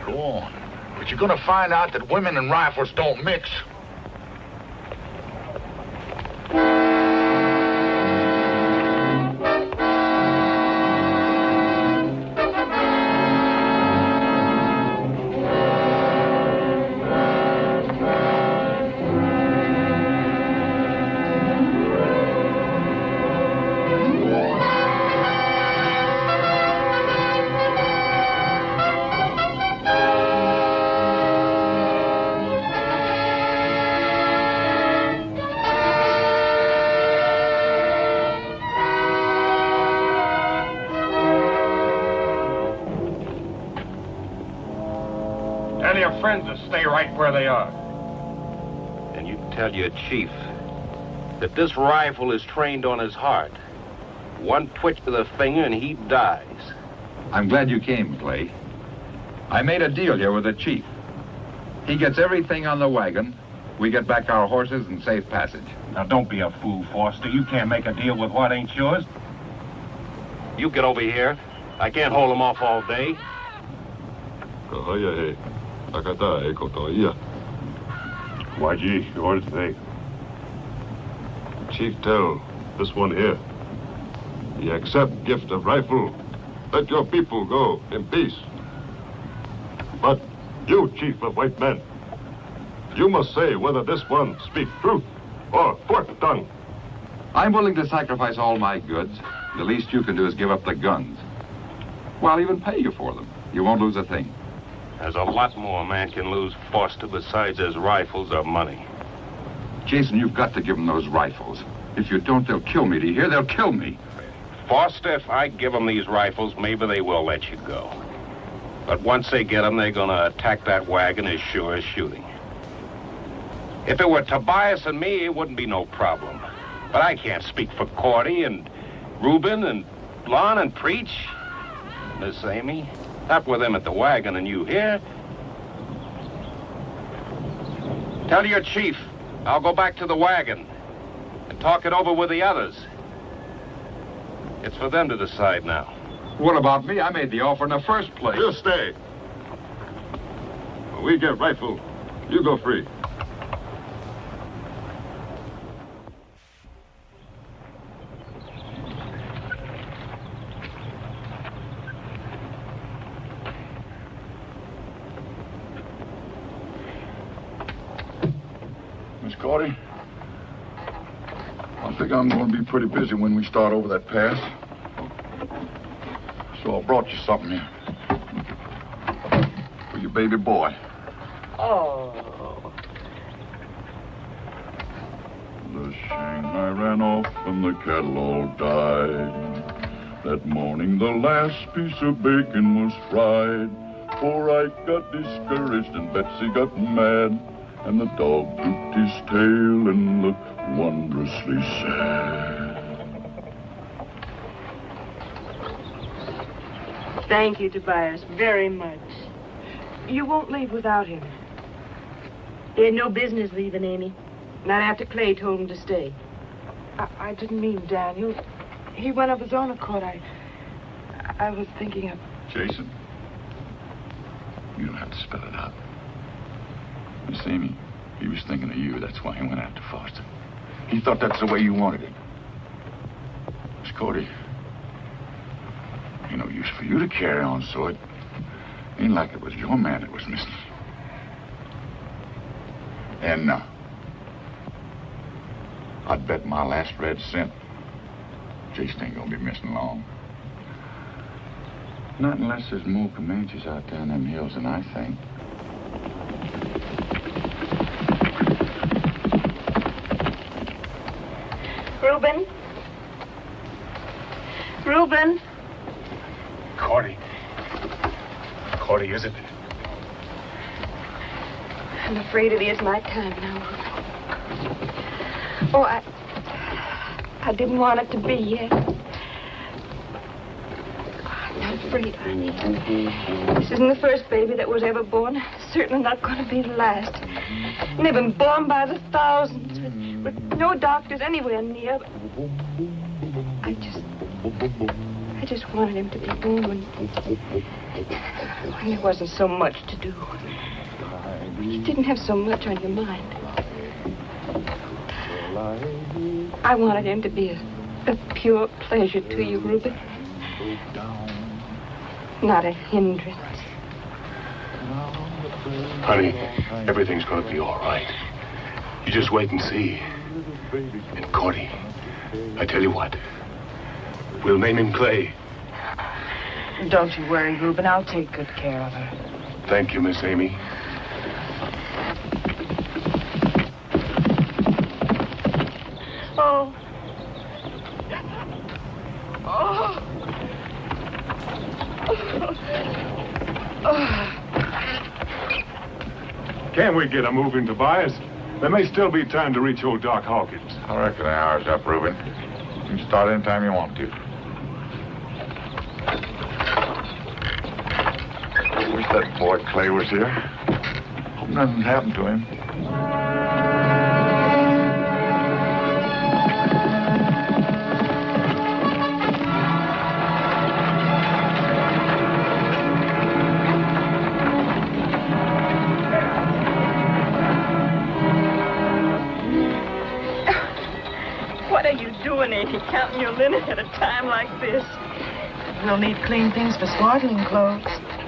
[SPEAKER 2] Go on. But you're gonna find out that women and rifles don't mix.
[SPEAKER 4] Tell your friends to stay right where they are. And you tell your chief that this rifle is trained on his heart. One twitch of the finger and he dies.
[SPEAKER 5] I'm glad you came, Clay. I made a deal here with the chief. He gets everything on the wagon. We get back our horses and safe passage.
[SPEAKER 4] Now, don't be a fool, Foster. You can't make a deal with what ain't yours. You get over here. I can't hold him off all day.
[SPEAKER 11] YG, you ordered today. Chief, tell this one here. Ye accept gift of rifle. Let your people go in peace. But you, chief of white men, you must say whether this one speak truth or fork tongue.
[SPEAKER 5] I'm willing to sacrifice all my goods. The least you can do is give up the guns. Well, I'll even pay you for them. You won't lose a thing.
[SPEAKER 4] There's a lot more a man can lose, Foster, besides his rifles or money.
[SPEAKER 5] Jason, you've got to give them those rifles. If you don't, they'll kill me. Do you hear? They'll kill me.
[SPEAKER 4] Foster, if I give them these rifles, maybe they will let you go. But once they get them, they're going to attack that wagon as sure as shooting. If it were Tobias and me, it wouldn't be no problem. But I can't speak for Cordy and Reuben and Lon and Preach. Miss Amy, not with them at the wagon and you here. Tell your chief I'll go back to the wagon and talk it over with the others. It's for them to decide now.
[SPEAKER 5] What about me? I made the offer in the first place.
[SPEAKER 11] You stay. When we get rifle, you go free.
[SPEAKER 2] Miss Cordy, I think I'm going to be pretty busy when we start over that pass. So I brought you something here. For your baby boy.
[SPEAKER 3] Oh.
[SPEAKER 2] The Shanghai ran off and the cattle all died. That morning the last piece of bacon was fried. Poor Ike got discouraged and Betsy got mad. And the dog drooped his tail and looked wondrously sad.
[SPEAKER 3] Thank you, Tobias, very much.
[SPEAKER 9] You won't leave without him.
[SPEAKER 3] He had no business leaving, Amy. Not after Clay told him to stay.
[SPEAKER 9] I didn't mean Daniel. He went of his own accord. I was thinking of...
[SPEAKER 2] Jason, you don't have to spell it out. Miss Amy, he was thinking of you. That's why he went after Foster. He thought that's the way you wanted it. Miss Cody, ain't no use for you to carry on, so it ain't like it was your man that was missing. And I'd bet my last red cent Jason ain't gonna be missing long. Not unless there's more Comanches out there in them hills than I think.
[SPEAKER 3] Reuben? Reuben?
[SPEAKER 11] Cordy. Cordy, is it?
[SPEAKER 3] I'm afraid it is my time now, Reuben. Oh, I didn't want it to be yet. I'm not afraid, honey. This isn't the first baby that was ever born. It's certainly not going to be the last. And they've been born by the thousands with no doctors anywhere near. I just wanted him to be born when there wasn't so much to do. You didn't have so much on your mind. I wanted him to be a pure pleasure to you, Reuben. Not a hindrance.
[SPEAKER 11] Honey, everything's going to be all right. You just wait and see. And Cordy, I tell you what, we'll name him Clay.
[SPEAKER 9] Don't you worry, Reuben. I'll take good care of her.
[SPEAKER 11] Thank you, Miss Amy.
[SPEAKER 3] Oh. Oh.
[SPEAKER 11] Can we get a move in, Tobias? There may still be time to reach old Doc Hawkins.
[SPEAKER 2] I reckon the hour's up, Reuben. You can start anytime you want to. Wish that boy Clay was here. Hope nothing happened to him.
[SPEAKER 3] What are you doing, Amy, counting your linen at a time like this?
[SPEAKER 9] We'll need clean things for swaddling clothes.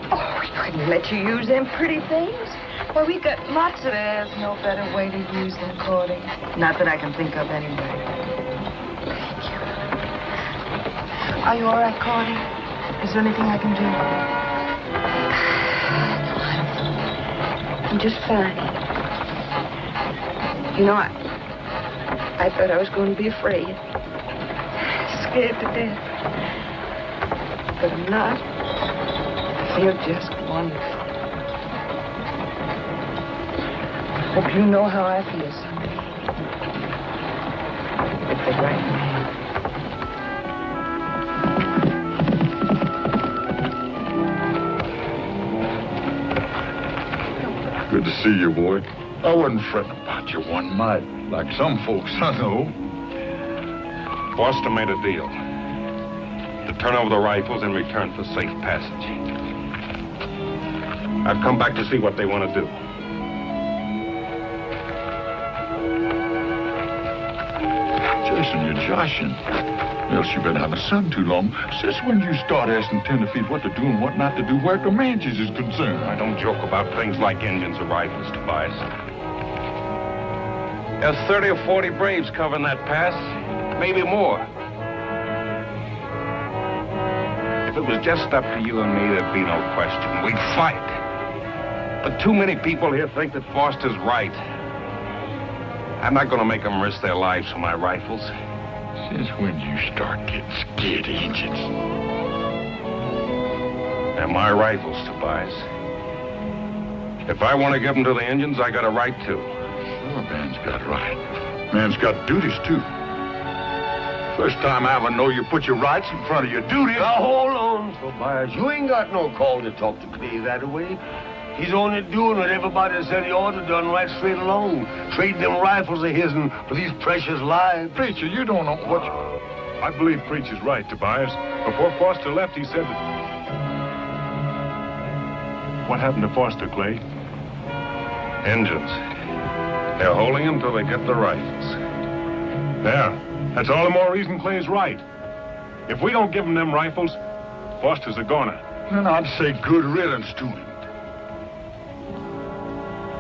[SPEAKER 3] Oh, we couldn't let you use them pretty things. Well, we've got lots of...
[SPEAKER 9] There's no better way to use them, Cordy. Not that I can think of anyway.
[SPEAKER 3] Thank you.
[SPEAKER 9] Are you all right, Cordy? Is there anything I can do?
[SPEAKER 3] I'm just fine. You know, I thought I was going to be afraid. Scared to death. But I'm not. I feel just wonderful. Hope you know how I feel someday. With the right man.
[SPEAKER 2] Good to see you, boy. I wasn't fretting about you one mite, like some folks I know.
[SPEAKER 4] Foster made a deal. To turn over the rifles in return for safe passage. I've come back to see what they want to do.
[SPEAKER 2] Jason, you're joshing. Else you've been out of the sun too long. Since when you start asking tenderfeet what to do and what not to do where Comanches is concerned?
[SPEAKER 4] I don't joke about things like engines or rifles, Tobias. There's 30 or 40 Braves covering that pass, maybe more. If it was just up to you and me, there'd be no question. We'd fight. But too many people here think that Foster's right. I'm not going to make them risk their lives for my rifles.
[SPEAKER 2] Since when you start getting scared of Indians?
[SPEAKER 4] They're my rifles, Tobias. If I want to give them to the Indians, I got a right to.
[SPEAKER 2] Sure, man's got right. Man's got duties, too. First time I ever know you put your rights in front of your duties.
[SPEAKER 6] Now, hold on, Tobias. You ain't got no call to talk to Clay that way. He's only doing what everybody said he ought to done right straight along. Trading them rifles of his for these precious lives.
[SPEAKER 2] Preacher, you don't know what...
[SPEAKER 11] I believe Preacher's right, Tobias. Before Foster left, he said that... What happened to Foster, Clay?
[SPEAKER 4] Indians. They're holding him till they get the rifles.
[SPEAKER 11] There. That's all the more reason Clay's right. If we don't give him them rifles, Foster's a goner.
[SPEAKER 2] Then I'd say good riddance to him.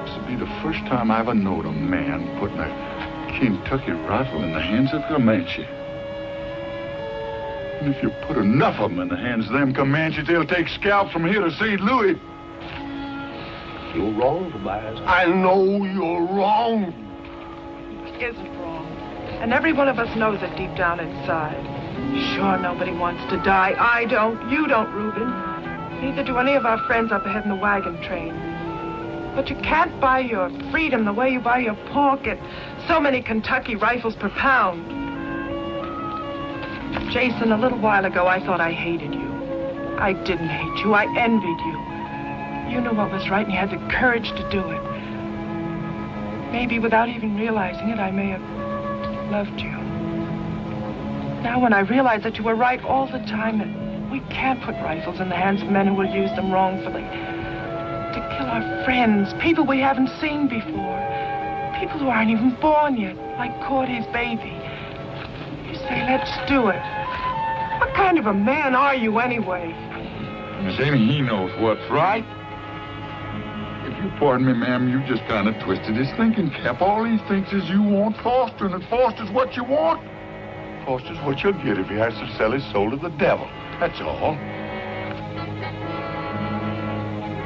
[SPEAKER 2] This'll be the first time I ever knowed a man putting a Kentucky rifle in the hands of a Comanche. And if you put enough of them in the hands of them Comanches, they'll take scalps from here to St. Louis.
[SPEAKER 6] You're wrong, Tobias. I know you're wrong.
[SPEAKER 9] He isn't wrong. And every one of us knows it deep down inside. Sure, nobody wants to die. I don't. You don't, Reuben. Neither do any of our friends up ahead in the wagon train. But you can't buy your freedom the way you buy your pork at so many Kentucky rifles per pound. Jason, a little while ago, I thought I hated you. I didn't hate you. I envied you. You knew what was right, and you had the courage to do it. Maybe without even realizing it, I may have loved you. Now, when I realize that you were right all the time, that we can't put rifles in the hands of men who will use them wrongfully. To kill our friends, people we haven't seen before, people who aren't even born yet, like Cordy's baby. You say, let's do it. What kind of a man are you, anyway?
[SPEAKER 2] Miss Amy, he knows what's right. If you pardon me, ma'am, you just kind of twisted his thinking cap. All he thinks is you want Foster, and that Foster's what you want. Foster's what you'll get if he has to sell his soul to the devil. That's all.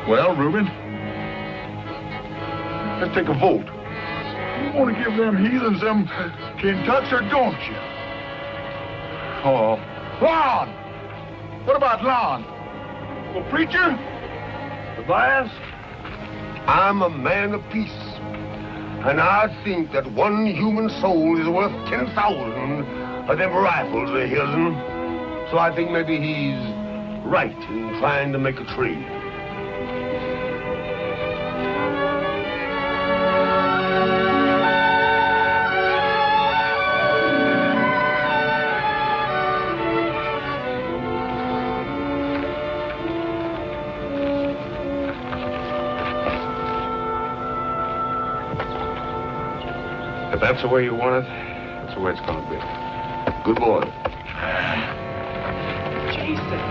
[SPEAKER 2] Well, Reuben, let's take a vote. You want to give them heathens them Kentucks, or don't you? Oh, Lon! What about Lon? Well, preacher?
[SPEAKER 6] Tobias, I'm a man of peace. And I think that one human soul is worth 10,000 of them rifles of his. So I think maybe he's right in trying to make a trade.
[SPEAKER 4] If that's the way you want it, that's the way it's going to be.
[SPEAKER 6] Good boy.
[SPEAKER 9] Jason,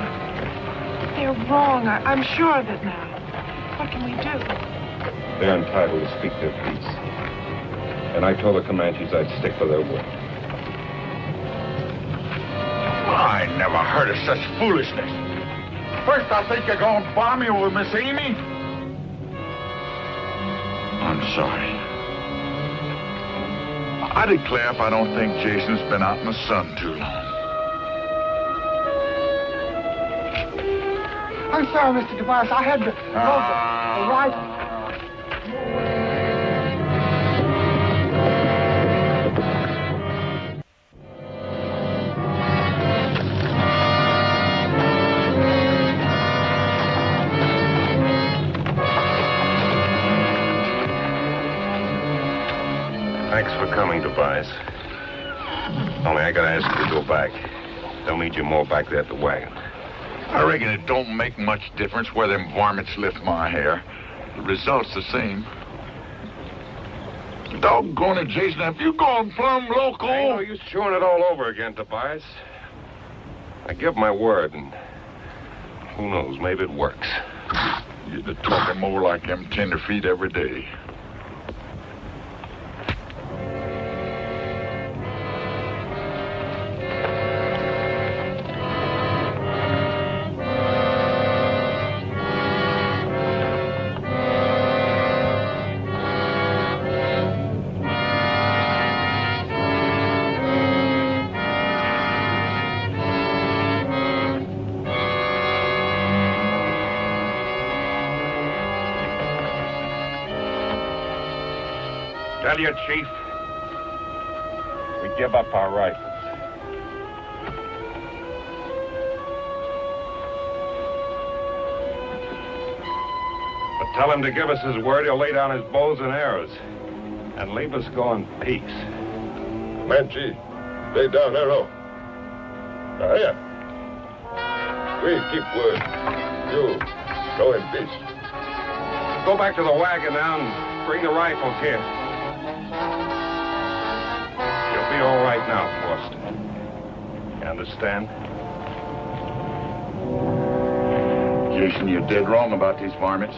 [SPEAKER 9] they're wrong. I'm sure of it now. What can we do?
[SPEAKER 4] They're entitled to speak their piece. And I told the Comanches I'd stick by their word.
[SPEAKER 2] I never heard of such foolishness. First, I think you're going to bomb me with Miss Amy. I'm sorry. I declare if I don't think Jason's been out in the sun too long.
[SPEAKER 8] I'm sorry, Mr. Tobias. I had to load the rifle.
[SPEAKER 4] Thanks for coming, Tobias. Only I gotta ask you to go back. They'll need you more back there at the wagon.
[SPEAKER 2] I reckon it don't make much difference where them varmints lift my hair. The result's the same. Doggone it, Jason, have you gone plumb loco?
[SPEAKER 4] Hey, no use chewing it all over again, Tobias. I give my word, and who knows, maybe it works.
[SPEAKER 2] You're talking more like them tenderfeet every day.
[SPEAKER 4] Tell you, Chief, we give up our rifles. But tell him to give us his word he'll lay down his bows and arrows and leave us go in peace.
[SPEAKER 11] Comanche, lay down arrow. Now, here. We keep word. You go in peace.
[SPEAKER 4] Go back to the wagon now and bring the rifles here. You'll be all right now, Foster. You understand?
[SPEAKER 2] Jason, you're dead wrong about these varmints.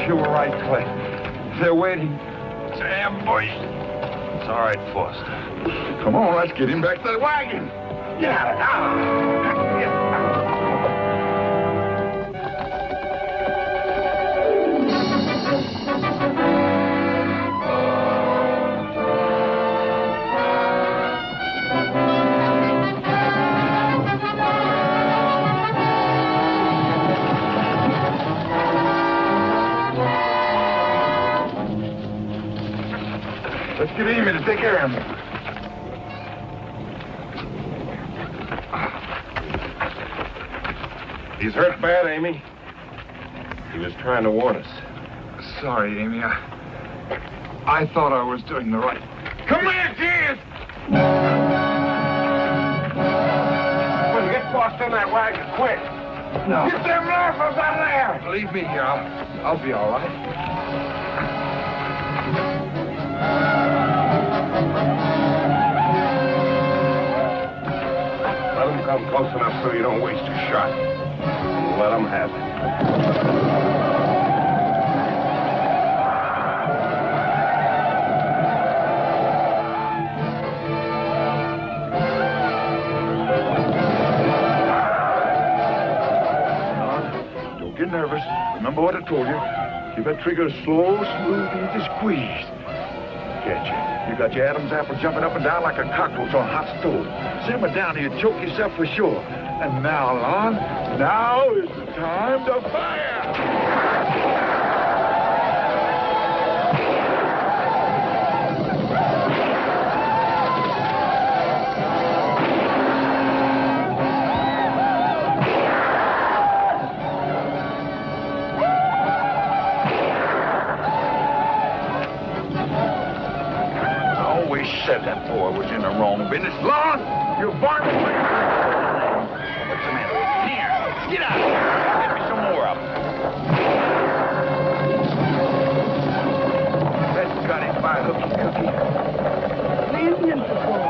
[SPEAKER 5] You were right, Clay. They're waiting. It's an ambush. It's all right, Foster.
[SPEAKER 2] Come on, let's get him back to the wagon. Let's get Amy to take care of him.
[SPEAKER 4] He's hurt bad, Amy. He was trying to warn us.
[SPEAKER 5] Sorry, Amy. I thought I was doing the right.
[SPEAKER 1] Come here, kids!
[SPEAKER 4] Well, get Foster in that wagon, quick.
[SPEAKER 5] No.
[SPEAKER 1] Get them rifles out of there!
[SPEAKER 5] Leave me here. I'll be all right.
[SPEAKER 4] Let him come close enough so you don't waste a shot. Let him have it.
[SPEAKER 2] Don't get nervous. Remember what I told you. Keep that trigger slow, smooth, easy squeeze. Catch you. You got your Adam's apple jumping up and down like a cockroach on a hot stove. Simmer down or you choke yourself for sure. And now, Lon, now is the time to fire!
[SPEAKER 1] before I was in the wrong business. Lon, you varmint! What's the matter? Here, get out of here. Get me some more of them. That's got it by hooky cookie.
[SPEAKER 3] The Indian patrol.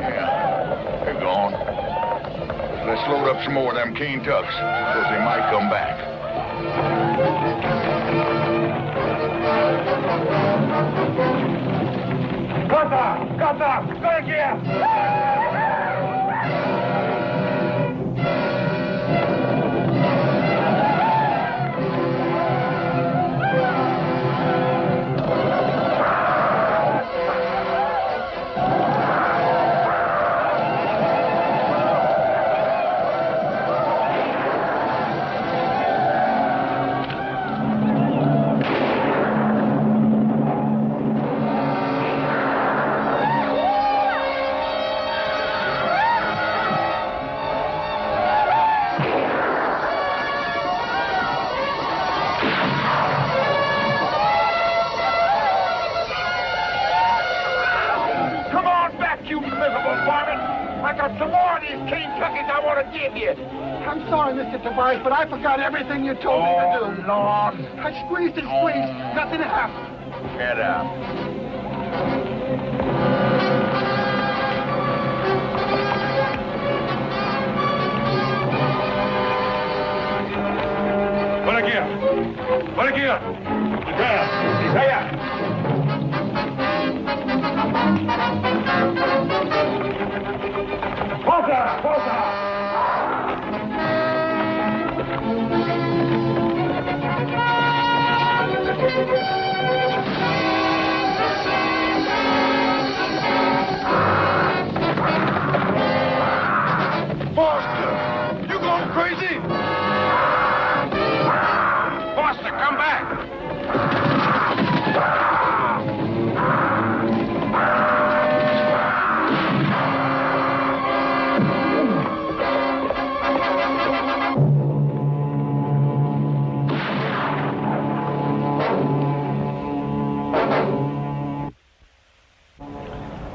[SPEAKER 1] Yeah, they're gone. Let's load up some more of them cane tucks, because they might come back. Gata! Go again!
[SPEAKER 8] I'm sorry, Mr. Tobias, but I forgot everything you told me to do.
[SPEAKER 1] Lord.
[SPEAKER 8] I squeezed and squeezed. Nothing happened.
[SPEAKER 1] Get up.
[SPEAKER 11] Por aquí. Isaiah. Pausa.
[SPEAKER 1] Foster, you going crazy?
[SPEAKER 4] Foster, come back.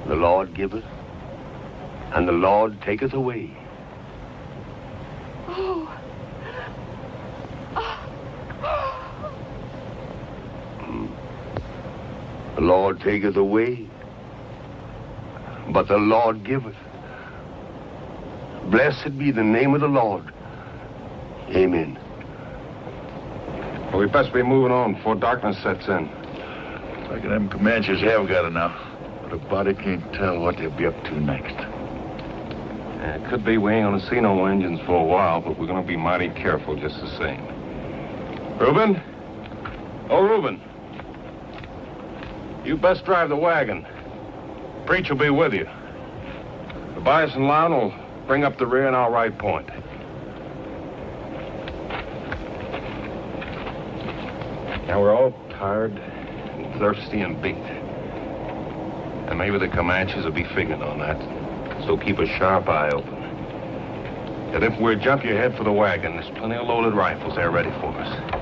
[SPEAKER 6] The Lord giveth, and the Lord taketh away. The Lord taketh away, but the Lord giveth. Blessed be the name of the Lord. Amen.
[SPEAKER 5] Well, we best be moving on before darkness sets in.
[SPEAKER 1] Reckon them Comanches have got enough, but a body can't tell what they'll be up to next.
[SPEAKER 5] Yeah, it could be we ain't gonna see no engines for a while, but we're gonna be mighty careful just the same. Reuben? Oh, Reuben. You best drive the wagon. Preach will be with you. Tobias and Lon will bring up the rear and I'll ride point. Now we're all tired and thirsty and beat. And maybe the Comanches will be figuring on that. So keep a sharp eye open. And if we jump you head for the wagon, there's plenty of loaded rifles there ready for us.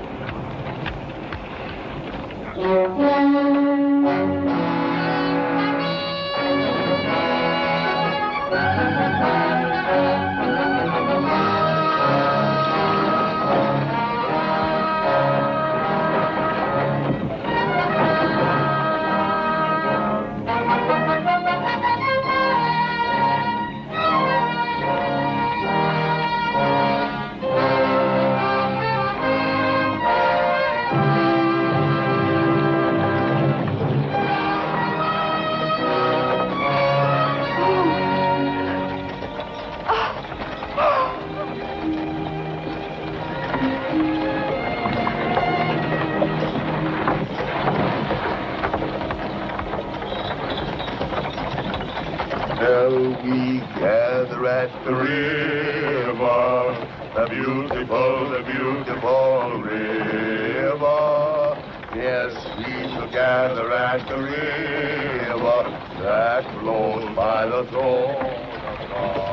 [SPEAKER 6] We gather at the river, the beautiful river. Yes, we shall gather at the river that flows by the throne of God.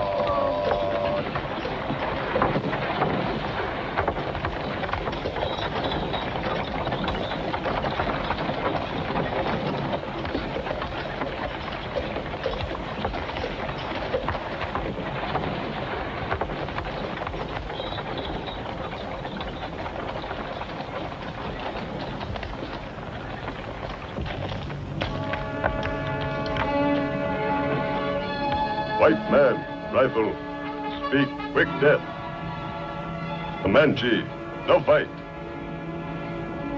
[SPEAKER 11] White man, rifle, speak quick death. Comanche, no fight.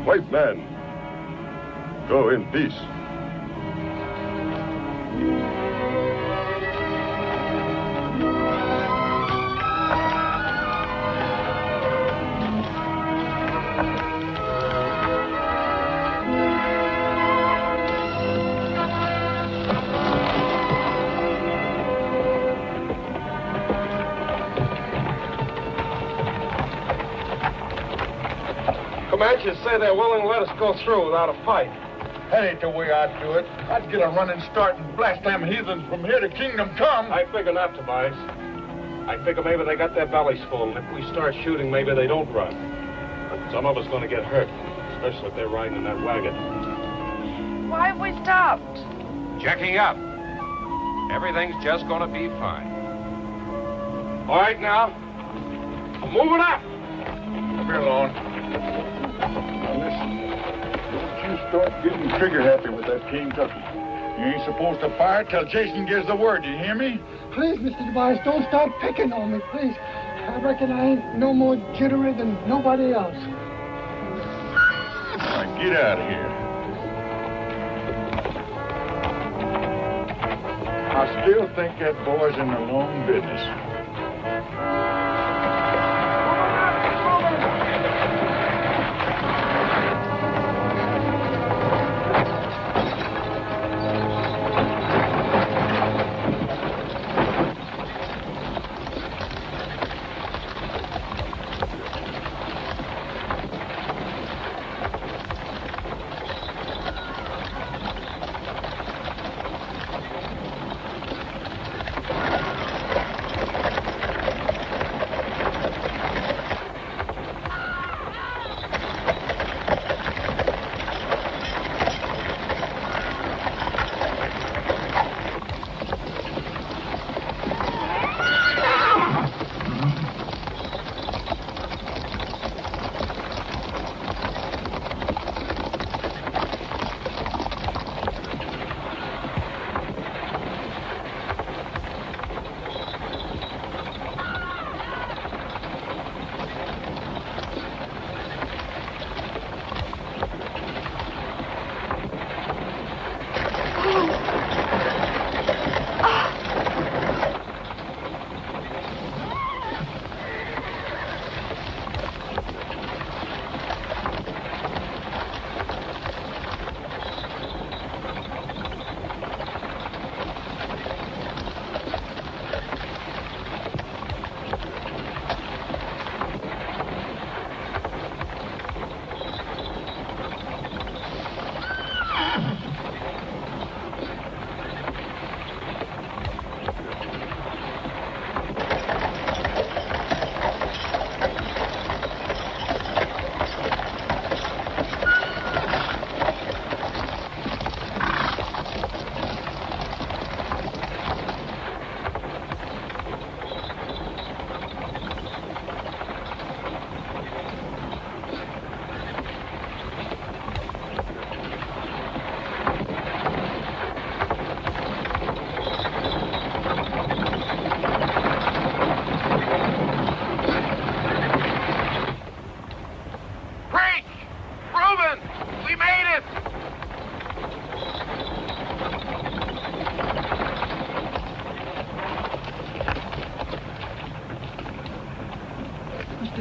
[SPEAKER 11] White man, go in peace.
[SPEAKER 4] Comanches say they're willing to let us go through without a fight.
[SPEAKER 1] That ain't the way I'd do it. I'd get a running start and blast them heathens from here to Kingdom Come.
[SPEAKER 4] I figure not, Tobias. I figure maybe they got their bellies full, and if we start shooting, maybe they don't run. But some of us going to get hurt, especially if they're riding in that wagon.
[SPEAKER 9] Why have we stopped?
[SPEAKER 4] Checking up. Everything's just going to be fine. All right, now. I'm moving up.
[SPEAKER 1] Come here, Lon. Now listen. Don't you start getting trigger happy with that Kentucky. You ain't supposed to fire till Jason gives the word. You hear me?
[SPEAKER 8] Please, Mr. Tobias, don't start picking on me, please. I reckon I ain't no more jittery than nobody else.
[SPEAKER 1] Now get out of here. I still think that boy's in the long business.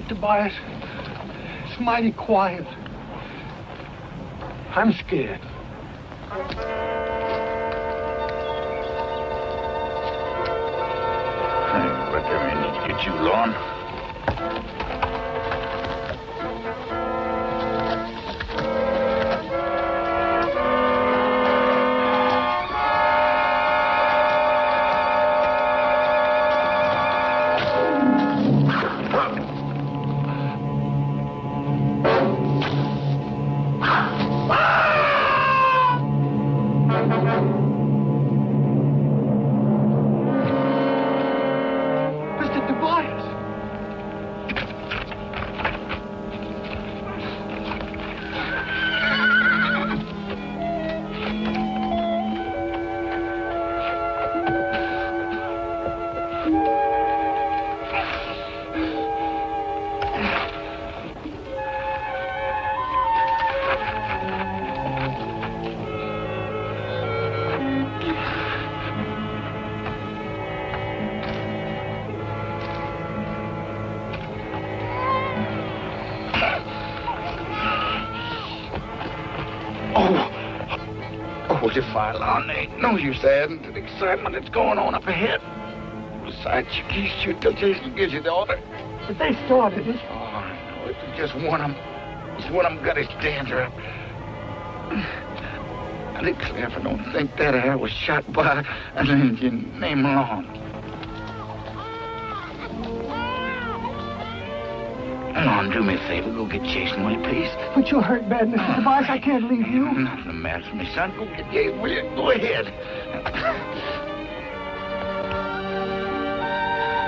[SPEAKER 8] Tobias, it's mighty quiet. I'm scared.
[SPEAKER 1] But I need to get you, Lon. told you, Phylon, there ain't no use adding to the excitement that's going on up ahead. Besides, you can't shoot till Jason gives you the order.
[SPEAKER 8] But they started it.
[SPEAKER 1] Oh, I know. It's just one of them. Just one of them got his dander up. I declare if I don't think that arrow was shot by an Indian named Long. Lon, do me a favor. Go get Jason, will you, please?
[SPEAKER 8] But you're hurt bad, Mr. Tobias. I can't leave you.
[SPEAKER 1] Nothing the matter with me, son. Go get Jason, will you? Go ahead.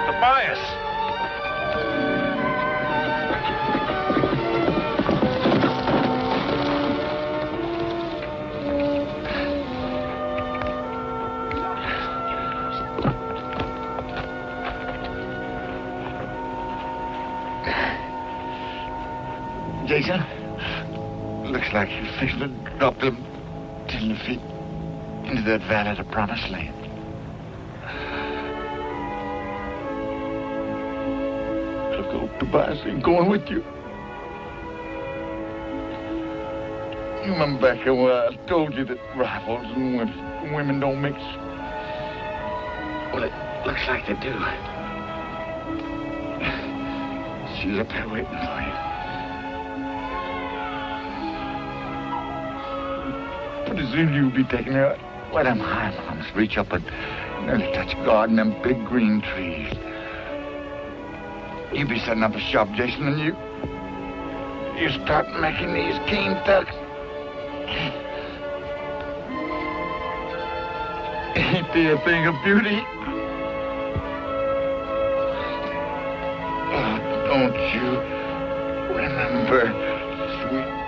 [SPEAKER 4] Tobias!
[SPEAKER 1] Jason, looks like you're fixing to drop them 10 feet into that valley of the Promised Land. Look, old Tobias ain't going with you. You remember back here where I told you that rifles and women don't mix? Well, it looks like they do. She's up there waiting for you. Pretty soon you'll be taking her where them high mountains reach up and nearly touch God in them big green trees. You be setting up a shop, Jason, and you start making these keen tucks. Ain't they a thing of beauty? Oh, don't you remember, sweet